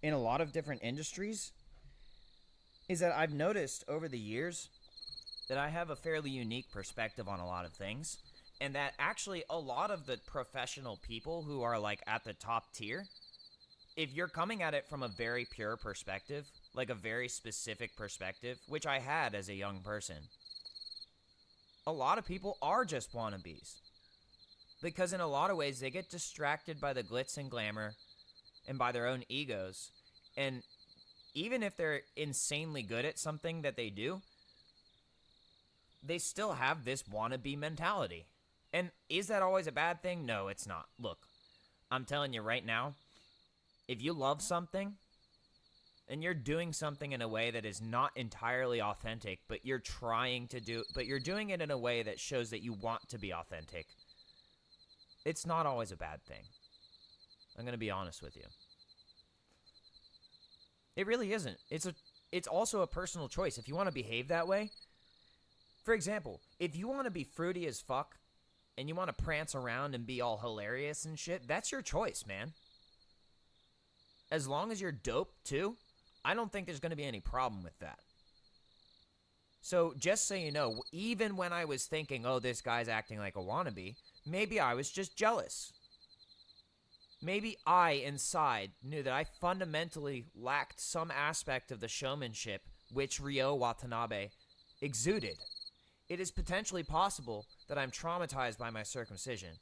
in a lot of different industries is that I've noticed over the years that I have a fairly unique perspective on a lot of things, and that actually a lot of the professional people who are like at the top tier, if you're coming at it from a very pure perspective, like a very specific perspective, which I had as a young person, a lot of people are just wannabes. Because in a lot of ways, they get distracted by the glitz and glamour and by their own egos. And even if they're insanely good at something that they do, they still have this wannabe mentality. And is that always a bad thing? No, it's not. Look, I'm telling you right now, if you love something and you're doing something in a way that is not entirely authentic, but you're doing it in a way that shows that you want to be authentic, it's not always a bad thing. I'm going to be honest with you. It really isn't. It's also a personal choice. If you want to behave that way, for example, if you want to be fruity as fuck and you want to prance around and be all hilarious and shit, that's your choice, man. As long as you're dope too, I don't think there's going to be any problem with that. So just so you know, even when I was thinking, oh, this guy's acting like a wannabe, maybe I was just jealous. Maybe I, inside, knew that I fundamentally lacked some aspect of the showmanship which Ryo Watanabe exuded. It is potentially possible that I'm traumatized by my circumcision,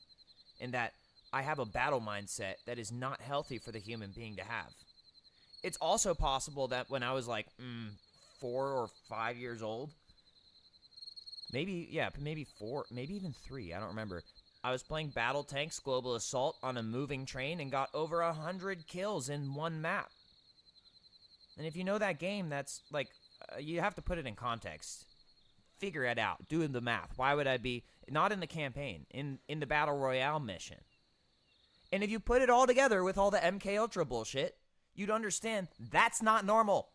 and that I have a battle mindset that is not healthy for the human being to have. It's also possible that when I was like 4 or 5 years old, maybe 4, maybe even 3, I don't remember. I was playing Battle Tanks Global Assault on a moving train and got over 100 kills in one map. And if you know that game, that's like, you have to put it in context. Figure it out. Do the math. Why would I be, not in the campaign, in the Battle Royale mission? And if you put it all together with all the MK Ultra bullshit, you'd understand that's not normal.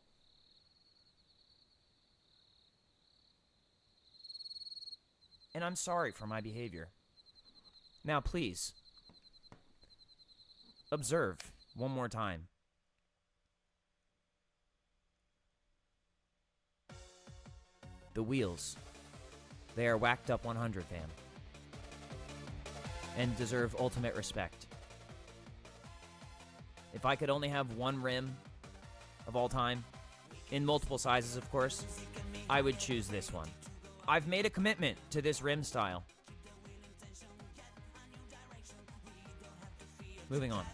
And I'm sorry for my behavior. Now, please, observe one more time. The wheels, they are whacked up 100, fam, and deserve ultimate respect. If I could only have one rim of all time, in multiple sizes, of course, I would choose this one. I've made a commitment to this rim style. Moving on.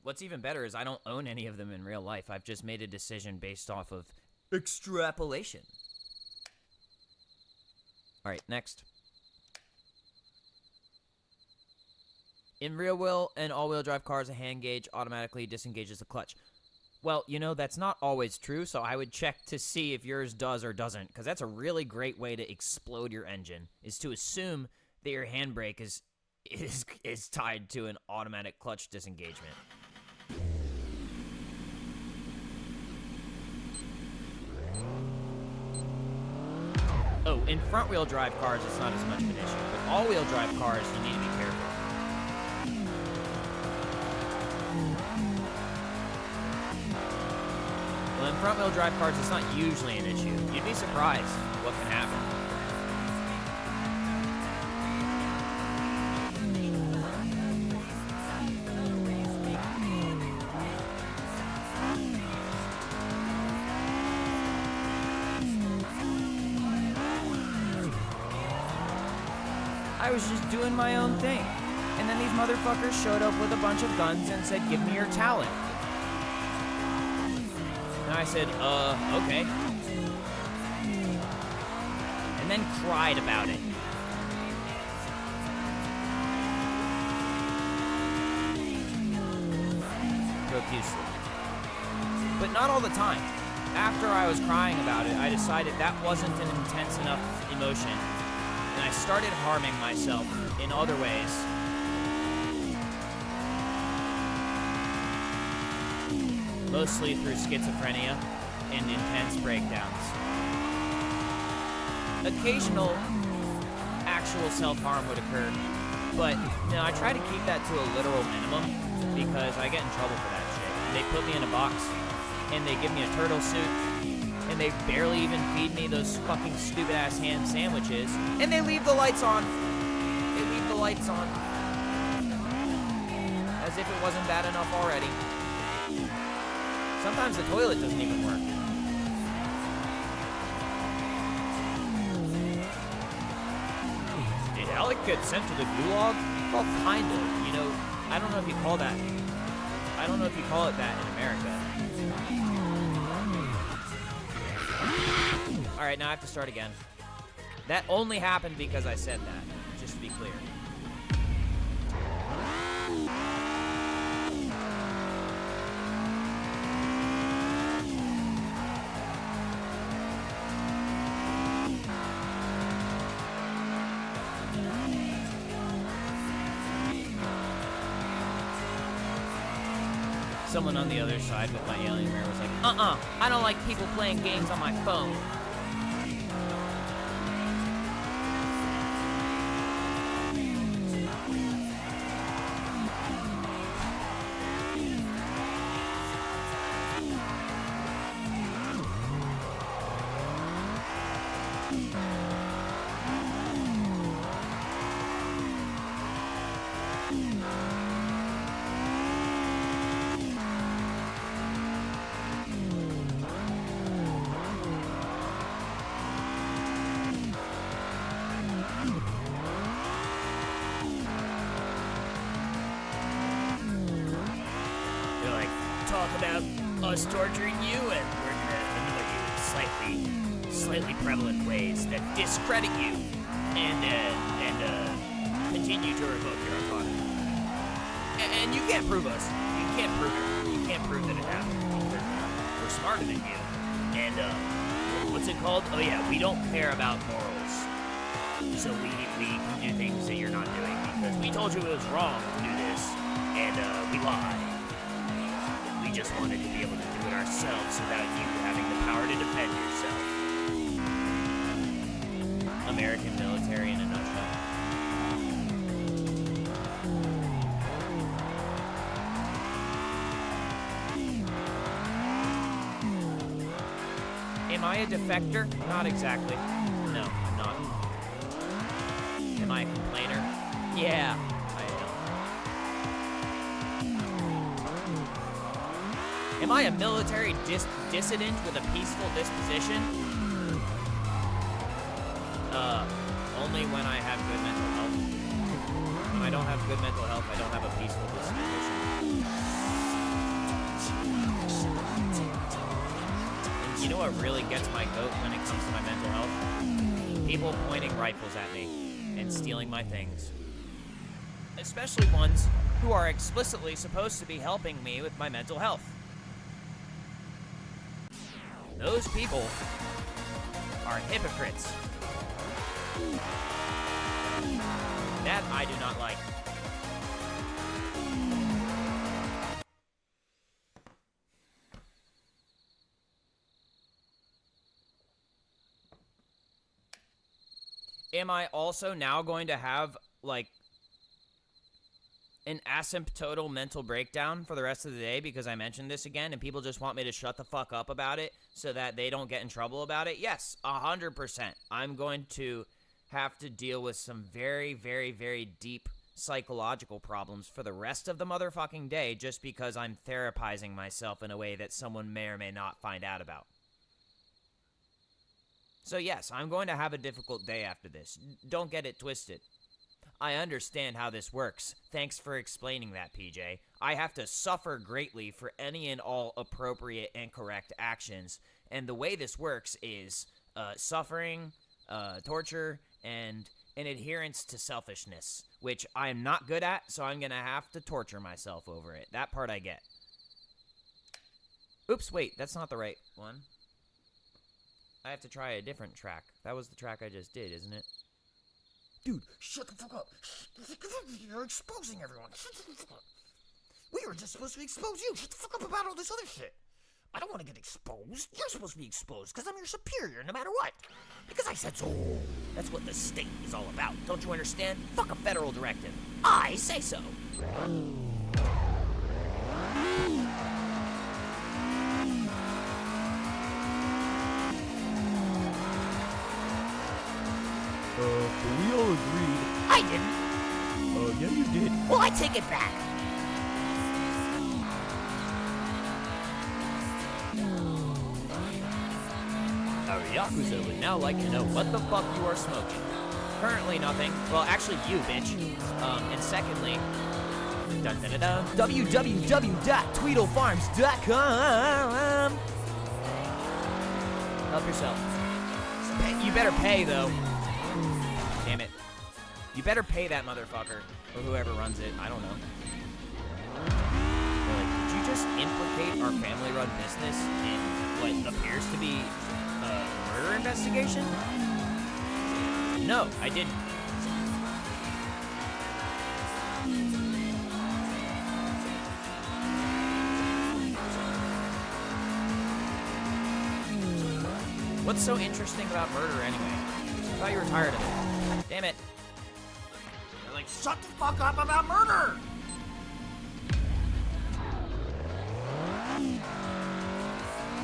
What's even better is I don't own any of them in real life. I've just made a decision based off of extrapolation. All right, next. In rear-wheel and all-wheel drive cars, a hand gauge automatically disengages the clutch. Well, you know, that's not always true, so I would check to see if yours does or doesn't, because that's a really great way to explode your engine, is to assume that your handbrake is tied to an automatic clutch disengagement. Oh, in front-wheel drive cars, it's not as much of an issue, but all-wheel drive cars, you need to be careful. Well, in front-wheel drive cars, it's not usually an issue. You'd be surprised what can happen. I was just doing my own thing, and then these motherfuckers showed up with a bunch of guns and said, "Give me your talent." And I said, okay. And then cried about it. Profusely. But not all the time. After I was crying about it, I decided that wasn't an intense enough emotion, and I started harming myself in other ways. Mostly through schizophrenia and intense breakdowns. Occasional actual self-harm would occur, but I try to keep that to a literal minimum because I get in trouble for that shit. They put me in a box, and they give me a turtle suit, and they barely even feed me those fucking stupid-ass ham sandwiches, and they leave the lights on. They leave the lights on. As if it wasn't bad enough already. Sometimes the toilet doesn't even work. Did Alec get sent to the gulag? Well, kind of. I don't know if you call that. I don't know if you call it that in America. All right, now I have to start again. That only happened because I said that, just to be clear. Someone on the other side with my alien mirror was like, I don't like people playing games on my phone. talk about us torturing you, and we're gonna annoy you in slightly prevalent ways that discredit you and continue to revoke your autonomy. And you can't prove us. You can't prove it. You can't prove that it happened. We're smarter than you. And what's it called? Oh yeah, we don't care about morals. So we can do things that you're not doing because we told you it was wrong to do this, and we lied. We just wanted to be able to do it ourselves without you having the power to defend yourself. American military in a nutshell. Am I a defector? Not exactly. No, I'm not. Am I a complainer? Yeah, I am. Am I a military dissident with a peaceful disposition? Only when I have good mental health. When I don't have good mental health, I don't have a peaceful disposition. And you know what really gets my goat when it comes to my mental health? People pointing rifles at me and stealing my things. Especially ones who are explicitly supposed to be helping me with my mental health. Those people are hypocrites. That I do not like. Am I also now going to have, like, an asymptotal mental breakdown for the rest of the day because I mentioned this again and people just want me to shut the fuck up about it so that they don't get in trouble about it? Yes, 100%. I'm going to have to deal with some very, very, very deep psychological problems for the rest of the motherfucking day just because I'm therapizing myself in a way that someone may or may not find out about. So yes, I'm going to have a difficult day after this. Don't get it twisted. I understand how this works. Thanks for explaining that, PJ. I have to suffer greatly for any and all appropriate and correct actions. And the way this works is suffering, torture, and an adherence to selfishness, which I'm not good at, so I'm going to have to torture myself over it. That part I get. Oops, wait, that's not the right one. I have to try a different track. That was the track I just did, isn't it? Dude, shut the fuck up. You're exposing everyone. Shut the fuck up. We were just supposed to expose you. Shut the fuck up about all this other shit. I don't want to get exposed. You're supposed to be exposed because I'm your superior no matter what. Because I said so. That's what the state is all about. Don't you understand? Fuck a federal directive. I say so. We all agreed. I didn't. Yeah, you did. Well, I take it back. Our Yakuza would now like to know what the fuck you are smoking. Currently nothing. Well, actually you, bitch. And secondly, www.tweedlefarms.com. Help yourself. You better pay, though. Damn it. You better pay that motherfucker, or whoever runs it. I don't know. They're like, did you just implicate our family-run business in what appears to be a murder investigation? No, I didn't. What's so interesting about murder anyway? I thought you were tired of it. Damn it. They're like, shut the fuck up about murder.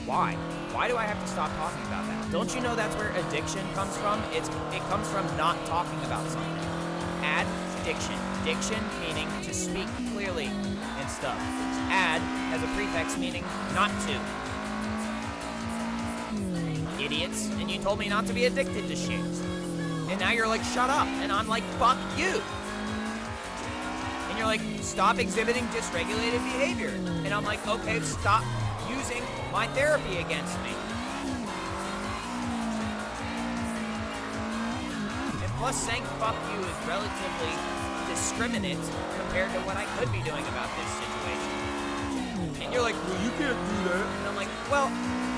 Why? Why do I have to stop talking about that? Don't you know that's where addiction comes from? It comes from not talking about something. Addiction. Diction meaning to speak clearly and stuff. Ad as a prefix meaning not to. Idiots. And you told me not to be addicted to shit. And now you're like, shut up. And I'm like, fuck you. And you're like, stop exhibiting dysregulated behavior. And I'm like, okay, stop using my therapy against me. And plus, saying fuck you is relatively discriminate compared to what I could be doing about this situation. And you're like, well, you can't do that. And I'm like, well,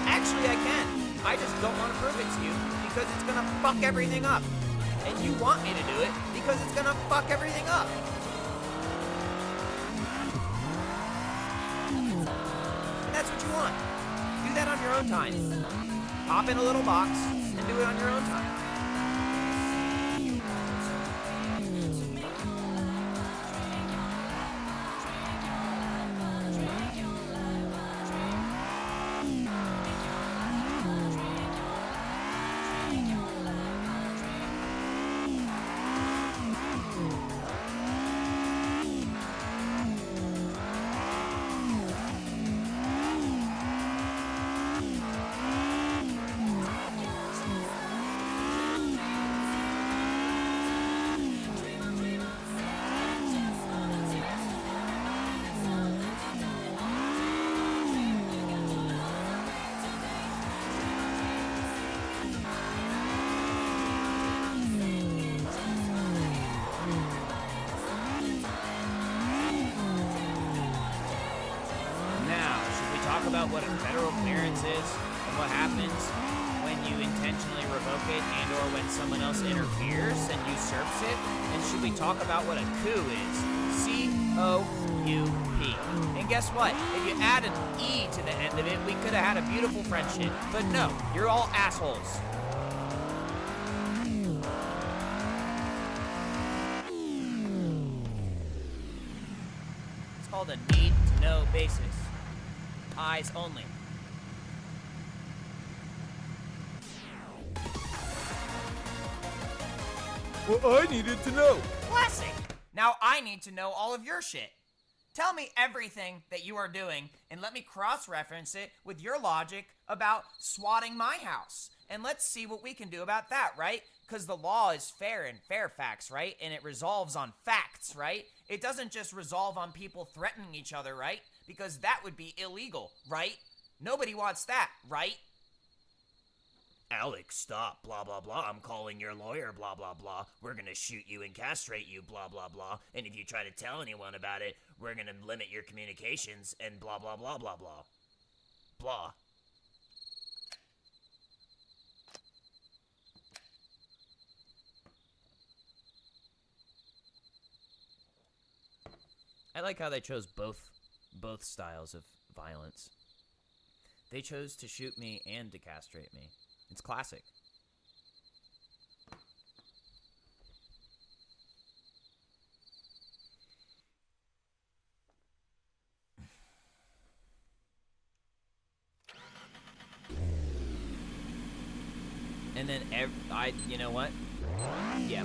actually I can. I just don't want to prove it to you because it's gonna fuck everything up. And you want me to do it because it's gonna fuck everything up. And that's what you want. Do that on your own time. Hop in a little box and do it on your own time. About what a federal clearance is and what happens when you intentionally revoke it and or when someone else interferes and usurps it? And should we talk about what a coup is? C-O-U-P. And guess what? If you add an E to the end of it, we could have had a beautiful friendship. But no, you're all assholes. It's called a need-to-know basis. Eyes only. Well, I needed to know. Classic! Now I need to know all of your shit. Tell me everything that you are doing, and let me cross-reference it with your logic about swatting my house. And let's see what we can do about that, right? Because the law is fair in Fairfax, right? And it resolves on facts, right? It doesn't just resolve on people threatening each other, right? Because that would be illegal, right? Nobody wants that, right? Alex, stop, blah, blah, blah. I'm calling your lawyer, blah, blah, blah. We're gonna shoot you and castrate you, blah, blah, blah. And if you try to tell anyone about it, we're gonna limit your communications and blah, blah, blah, blah, blah. Blah. I like how they chose both styles of violence. They chose to shoot me and to castrate me. It's classic. And then you know what? Yeah.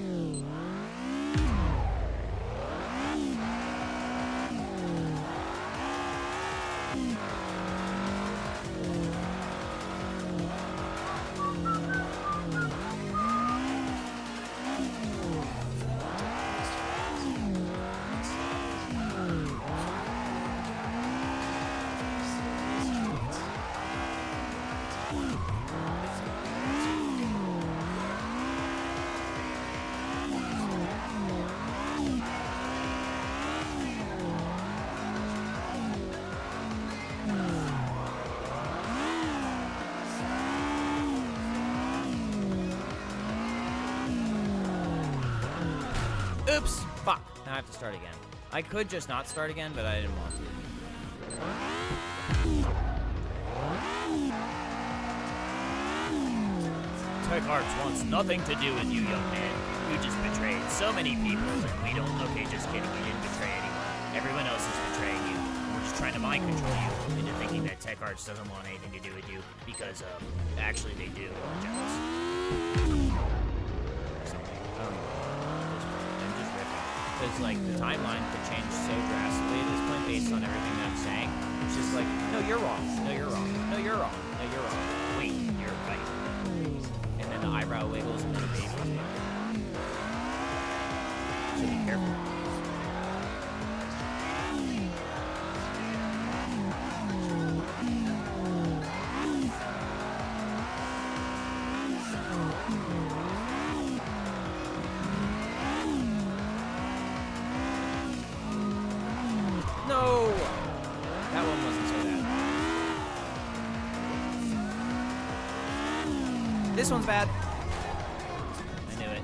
Oops! Fuck. Now I have to start again. I could just not start again, but I didn't want to. Tech Arts wants nothing to do with you, young man. You just betrayed so many people, and we don't... Okay, just kidding. You didn't betray anyone. Everyone else is betraying you. We're just trying to mind control you into thinking that Tech Arts doesn't want anything to do with you because, actually they do. I'm jealous. Because, like, the timeline could change so drastically at this point based on everything that I'm saying. It's just like, no, you're wrong. No, you're wrong. No, you're wrong. No, you're wrong. Wait, you're right. And then the eyebrow wiggles and then the baby. So be careful. This one's bad. I knew it.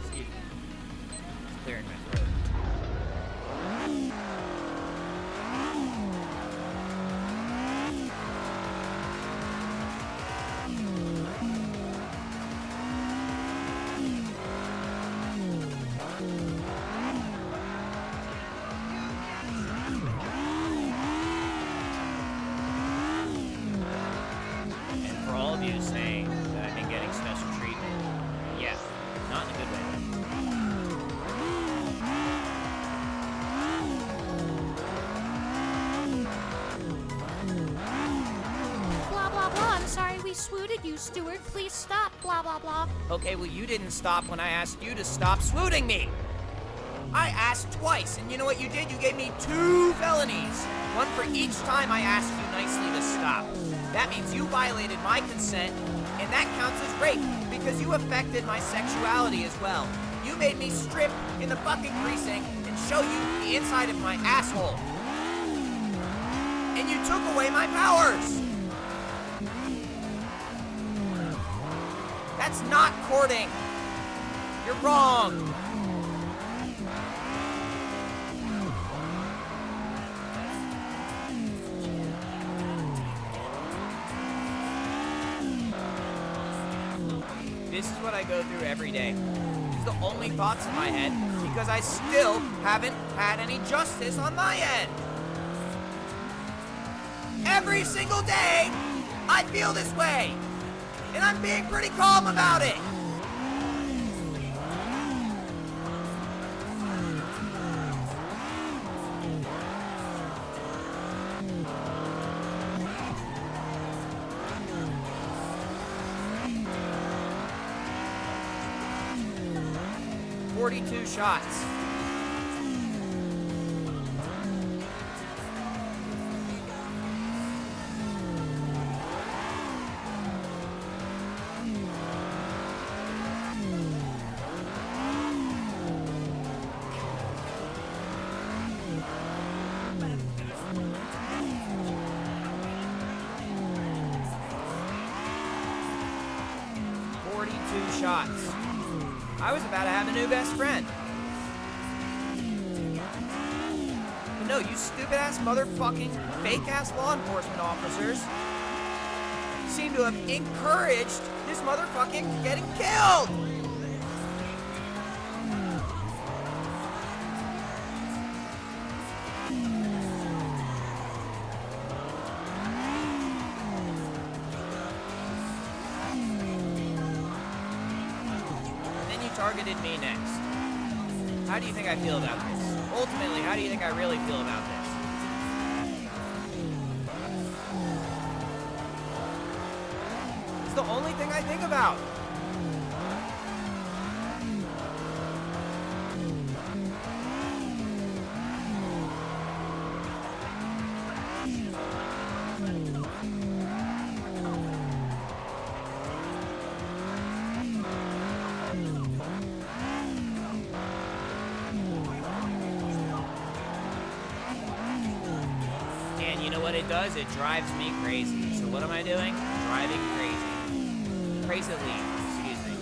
Excuse me. It's clearing my throat. And for all of you saying that I've been getting special treatment, yeah, not in a good way. Blah, blah, blah. I'm sorry we swooted you, Stuart. Please stop. Blah, blah, blah. Okay, well, you didn't stop when I asked you to stop swooting me. I asked twice, and you know what you did? You gave me 2 felonies. One for each time I asked you nicely to stop. That means you violated my consent, and that counts as rape, because you affected my sexuality as well. You made me strip in the fucking precinct and show you the inside of my asshole. And you took away my powers. That's not courting. You're wrong. This is what I go through every day. These are the only thoughts in my head because I still haven't had any justice on my end. Every single day, I feel this way. And I'm being pretty calm about it. "42 shots. Shots. I was about to have a new best friend. But no, you stupid-ass motherfucking fake-ass law enforcement officers seem to have encouraged this motherfucking getting killed. Targeted me next. How do you think I feel about this? Ultimately, how do you think I really feel about this? It's the only thing I think about. And you know what it does? It drives me crazy. So what am I doing? Driving crazy. Crazily, excuse me.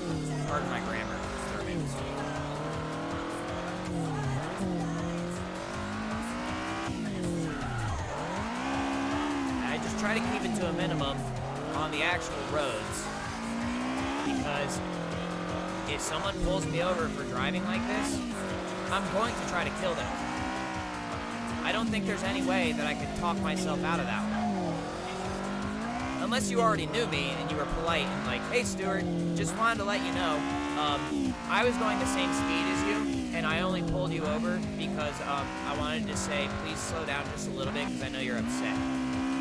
Pardon my grammar. Germans. I just try to keep it to a minimum on the actual roads. Because if someone pulls me over for driving like this, I'm going to try to kill them. I don't think there's any way that I could talk myself out of that one. Unless you already knew me and you were polite and like, "Hey Stuart, just wanted to let you know, I was going the same speed as you, and I only pulled you over because I wanted to say, please slow down just a little bit because I know you're upset.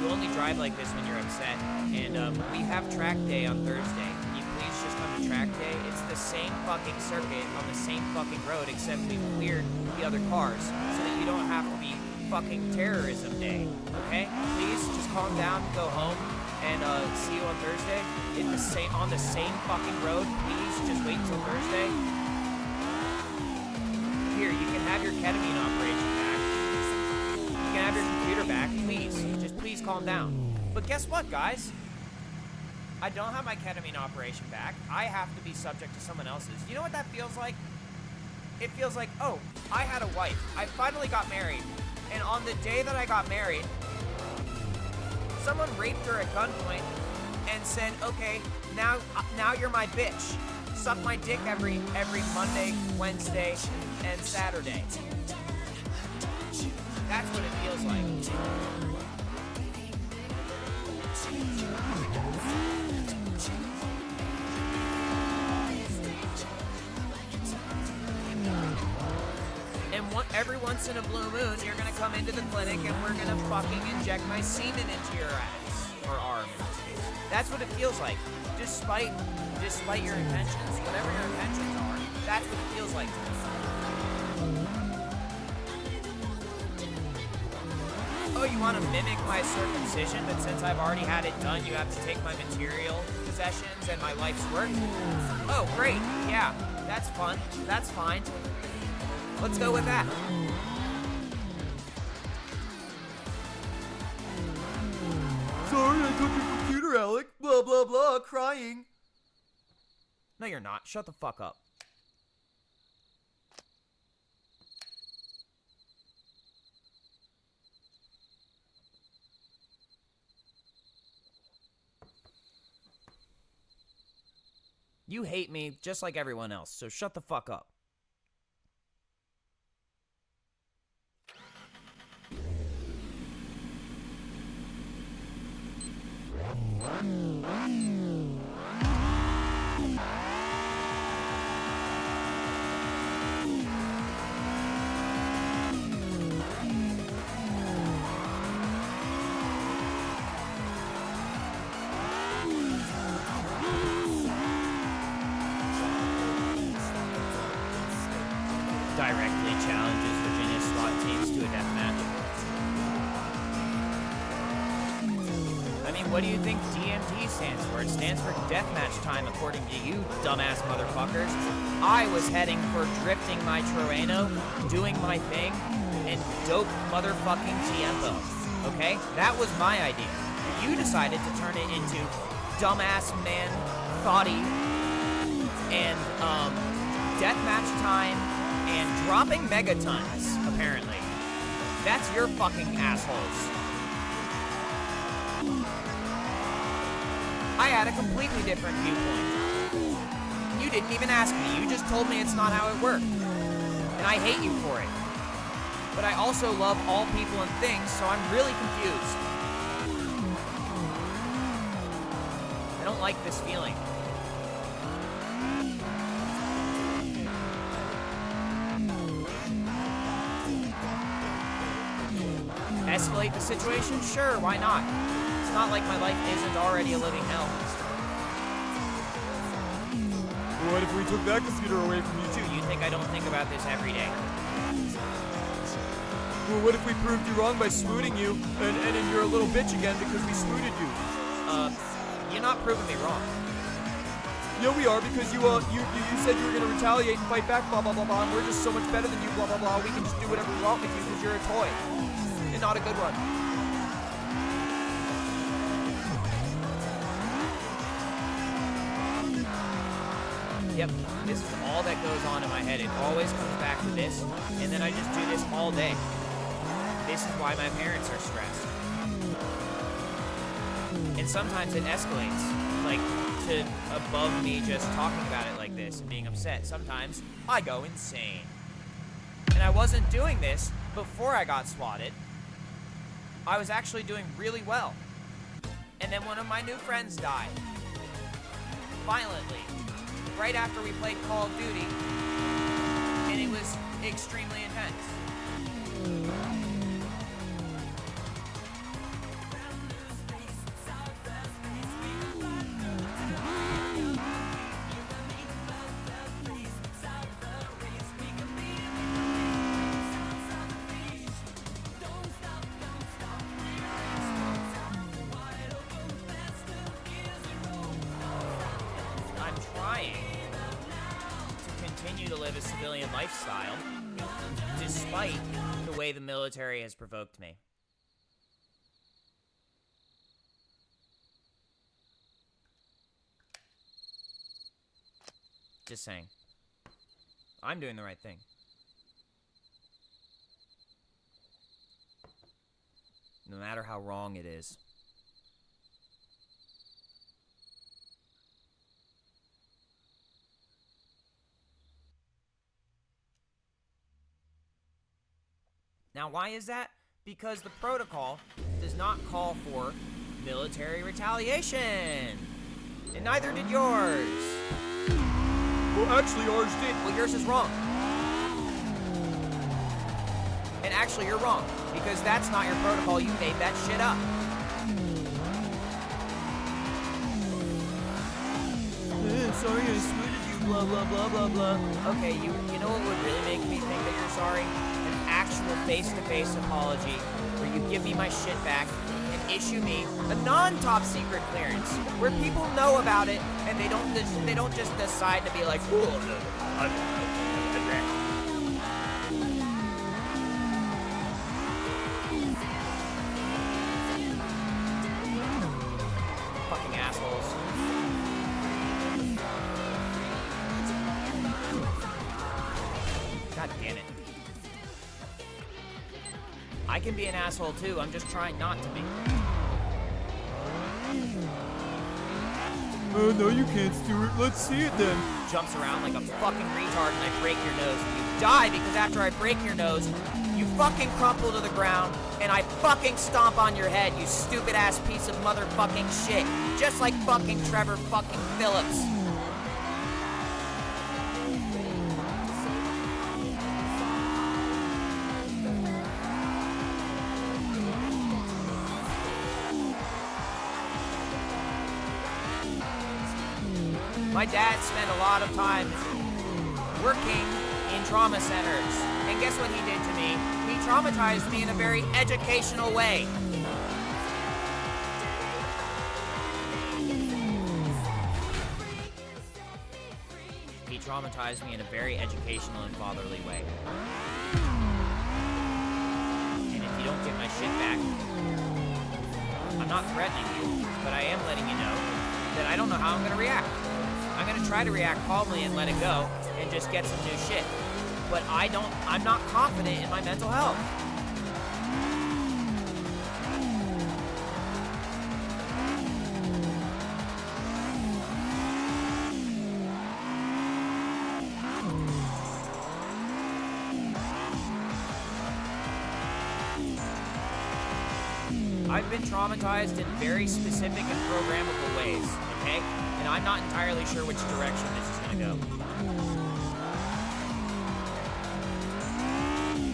You only drive like this when you're upset, and we have track day on Thursday. Can you please just come to track day? It's the same fucking circuit on the same fucking road, except we've cleared the other cars so that you don't have to be fucking terrorism day, okay? Please just calm down, go home, and see you on Thursday. On the same fucking road. Please just wait until Thursday. Here, you can have your ketamine operation back. You can have your computer back. Please, just please calm down. But guess what, guys? I don't have my ketamine operation back. I have to be subject to someone else's. You know what that feels like? It feels like, oh, I had a wife. I finally got married. And on the day that I got married, someone raped her at gunpoint and said, okay, now you're my bitch. Suck my dick every Monday, Wednesday, and Saturday. That's what it feels like. And every once in a blue moon, you're gonna come into the clinic and we're gonna fucking inject my semen into your ass. Or arm. That's what it feels like. Despite your intentions, whatever your intentions are, that's what it feels like to me. Oh, you want to mimic my circumcision, but since I've already had it done, you have to take my material possessions and my life's work? Oh, great. Yeah, that's fun. That's fine. Let's go with that. Sorry, I took your computer, Alec. Blah, blah, blah, crying. No, you're not. Shut the fuck up. You hate me just like everyone else, so shut the fuck up. Directly challenges Virginia SWAT teams to a deathmatch. I mean, what do you think DMT stands for? It stands for deathmatch time, according to you, dumbass motherfuckers. I was heading for drifting my Terreno, doing my thing, and dope motherfucking tiempo. Okay? That was my idea. You decided to turn it into dumbass man, thoughty, and, deathmatch time, and dropping megatons, apparently. That's your fucking assholes. I had a completely different viewpoint. You didn't even ask me. You just told me it's not how it worked. And I hate you for it. But I also love all people and things, so I'm really confused. I don't like this feeling. Escalate the situation? Sure, why not? It's not like my life isn't already a living hell. What if we took that computer away from you too? You think I don't think about this every day? Well, what if we proved you wrong by swooting you, and then you're a little bitch again because we swooted you? You're not proving me wrong. Yeah, we are, because you said you were gonna retaliate and fight back, blah, blah, blah, blah, and we're just so much better than you, blah, blah, blah. We can just do whatever we want with you because you're a toy. And not a good one. Yep, this is all that goes on in my head. It always comes back to this, and then I just do this all day. This is why my parents are stressed. And sometimes it escalates, like, to above me just talking about it like this and being upset. Sometimes I go insane. And I wasn't doing this before I got swatted. I was actually doing really well. And then one of my new friends died. Violently. Right after we played Call of Duty. And it was extremely intense. To live a civilian lifestyle, despite the way the military has provoked me. Just saying. I'm doing the right thing. No matter how wrong it is. Now, why is that? Because the protocol does not call for military retaliation. And neither did yours. Well, actually, ours did. Well, yours is wrong. And actually, you're wrong. Because that's not your protocol. You made that shit up. Sorry, I swooted you, blah, blah, blah, blah, blah. Okay, you know what would really make me think that you're sorry? An actual face-to-face apology where you give me my shit back and issue me a non-top secret clearance where people know about it and they don't just decide to be like, "Ooh, fucking assholes." God damn it. I can be an asshole too, I'm just trying not to be. No, you can't, Stuart. Let's see it then. Jumps around like a fucking retard and I break your nose. And you die because after I break your nose, you fucking crumple to the ground and I fucking stomp on your head, you stupid ass piece of motherfucking shit. Just like fucking Trevor fucking Phillips. My dad spent a lot of time working in trauma centers. And guess what he did to me? He traumatized me in a very educational way. He traumatized me in a very educational and fatherly way. And if you don't get my shit back, I'm not threatening you, but I am letting you know that I don't know how I'm gonna react. I'm gonna try to react calmly and let it go and just get some new shit. But I'm not confident in my mental health. I've been traumatized in very specific and programmable ways, okay? And I'm not entirely sure which direction this is gonna go.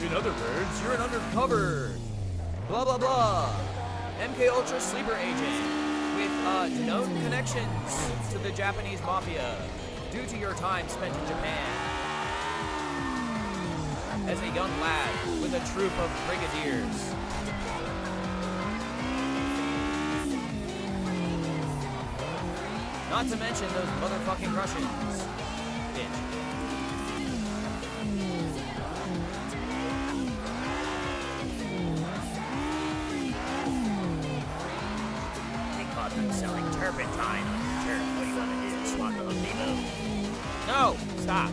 In other words, you're an undercover. Blah, blah, blah. MK Ultra sleeper agent with known connections to the Japanese mafia due to your time spent in Japan as a young lad with a troop of brigadiers. Not to mention those motherfucking Russians. Bitch. They caught them selling turpentine on your turf. What do you want to do? Swat the Home Depot? No! Stop.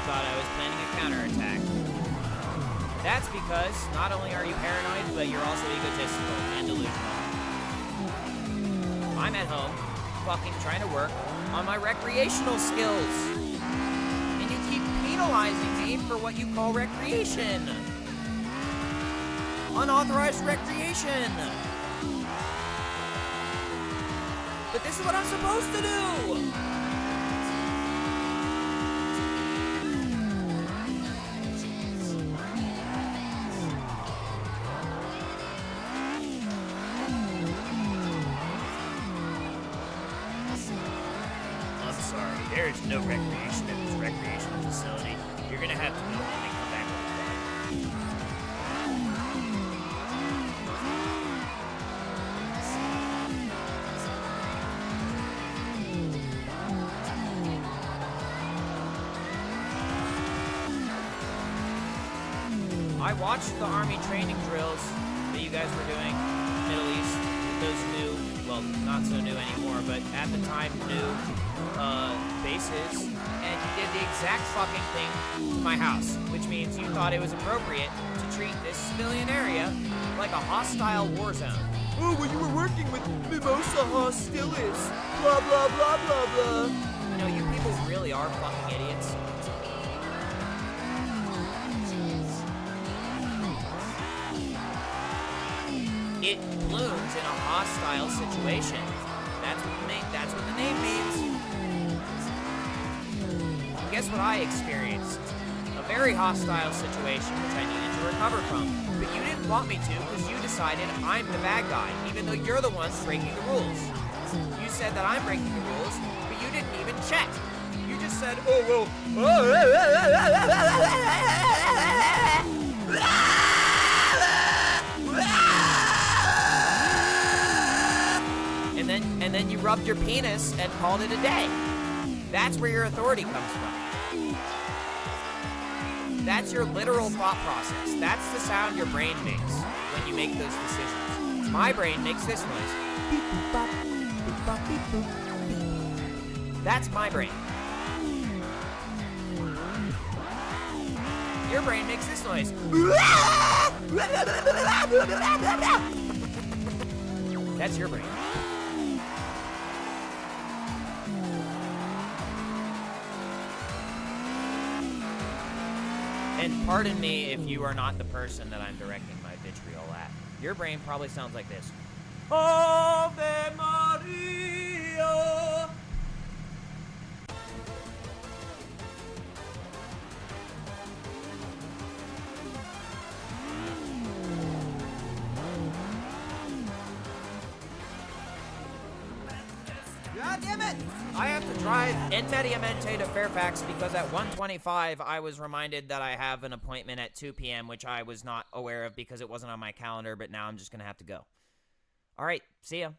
Thought I was planning a counterattack. That's because not only are you paranoid, but you're also egotistical and delusional. I'm at home, fucking trying to work on my recreational skills. And you keep penalizing me for what you call recreation. Unauthorized recreation. But this is what I'm supposed to do! There's no recreation at this recreational facility. You're gonna have to go home and come back with a car. I watched the Army training drills that you guys were doing, Middle East, those new, well, not so new anymore, but at the time new bases, and you did the exact fucking thing to my house, which means you thought it was appropriate to treat this civilian area like a hostile war zone. Oh, well, you were working with Mimosa Hostilis. Blah, blah, blah, blah, blah. You know, you people really are fucking idiots. It blooms in a hostile situation. That's what the name means. And guess what I experienced? A very hostile situation which I needed to recover from. But you didn't want me to because you decided I'm the bad guy, even though you're the ones breaking the rules. You said that I'm breaking the rules, but you didn't even check. You just said, oh, well, and then you rubbed your penis and called it a day. That's where your authority comes from. That's your literal thought process. That's the sound your brain makes when you make those decisions. My brain makes this noise. That's my brain. Your brain makes this noise. That's your brain. And pardon me if you are not the person that I'm directing my vitriol at. Your brain probably sounds like this. Ave Maria! God damn it! I have to drive inmediatamente to Fairfax because at 1:25 I was reminded that I have an appointment at 2 p.m., which I was not aware of because it wasn't on my calendar, but now I'm just gonna have to go. All right, see ya.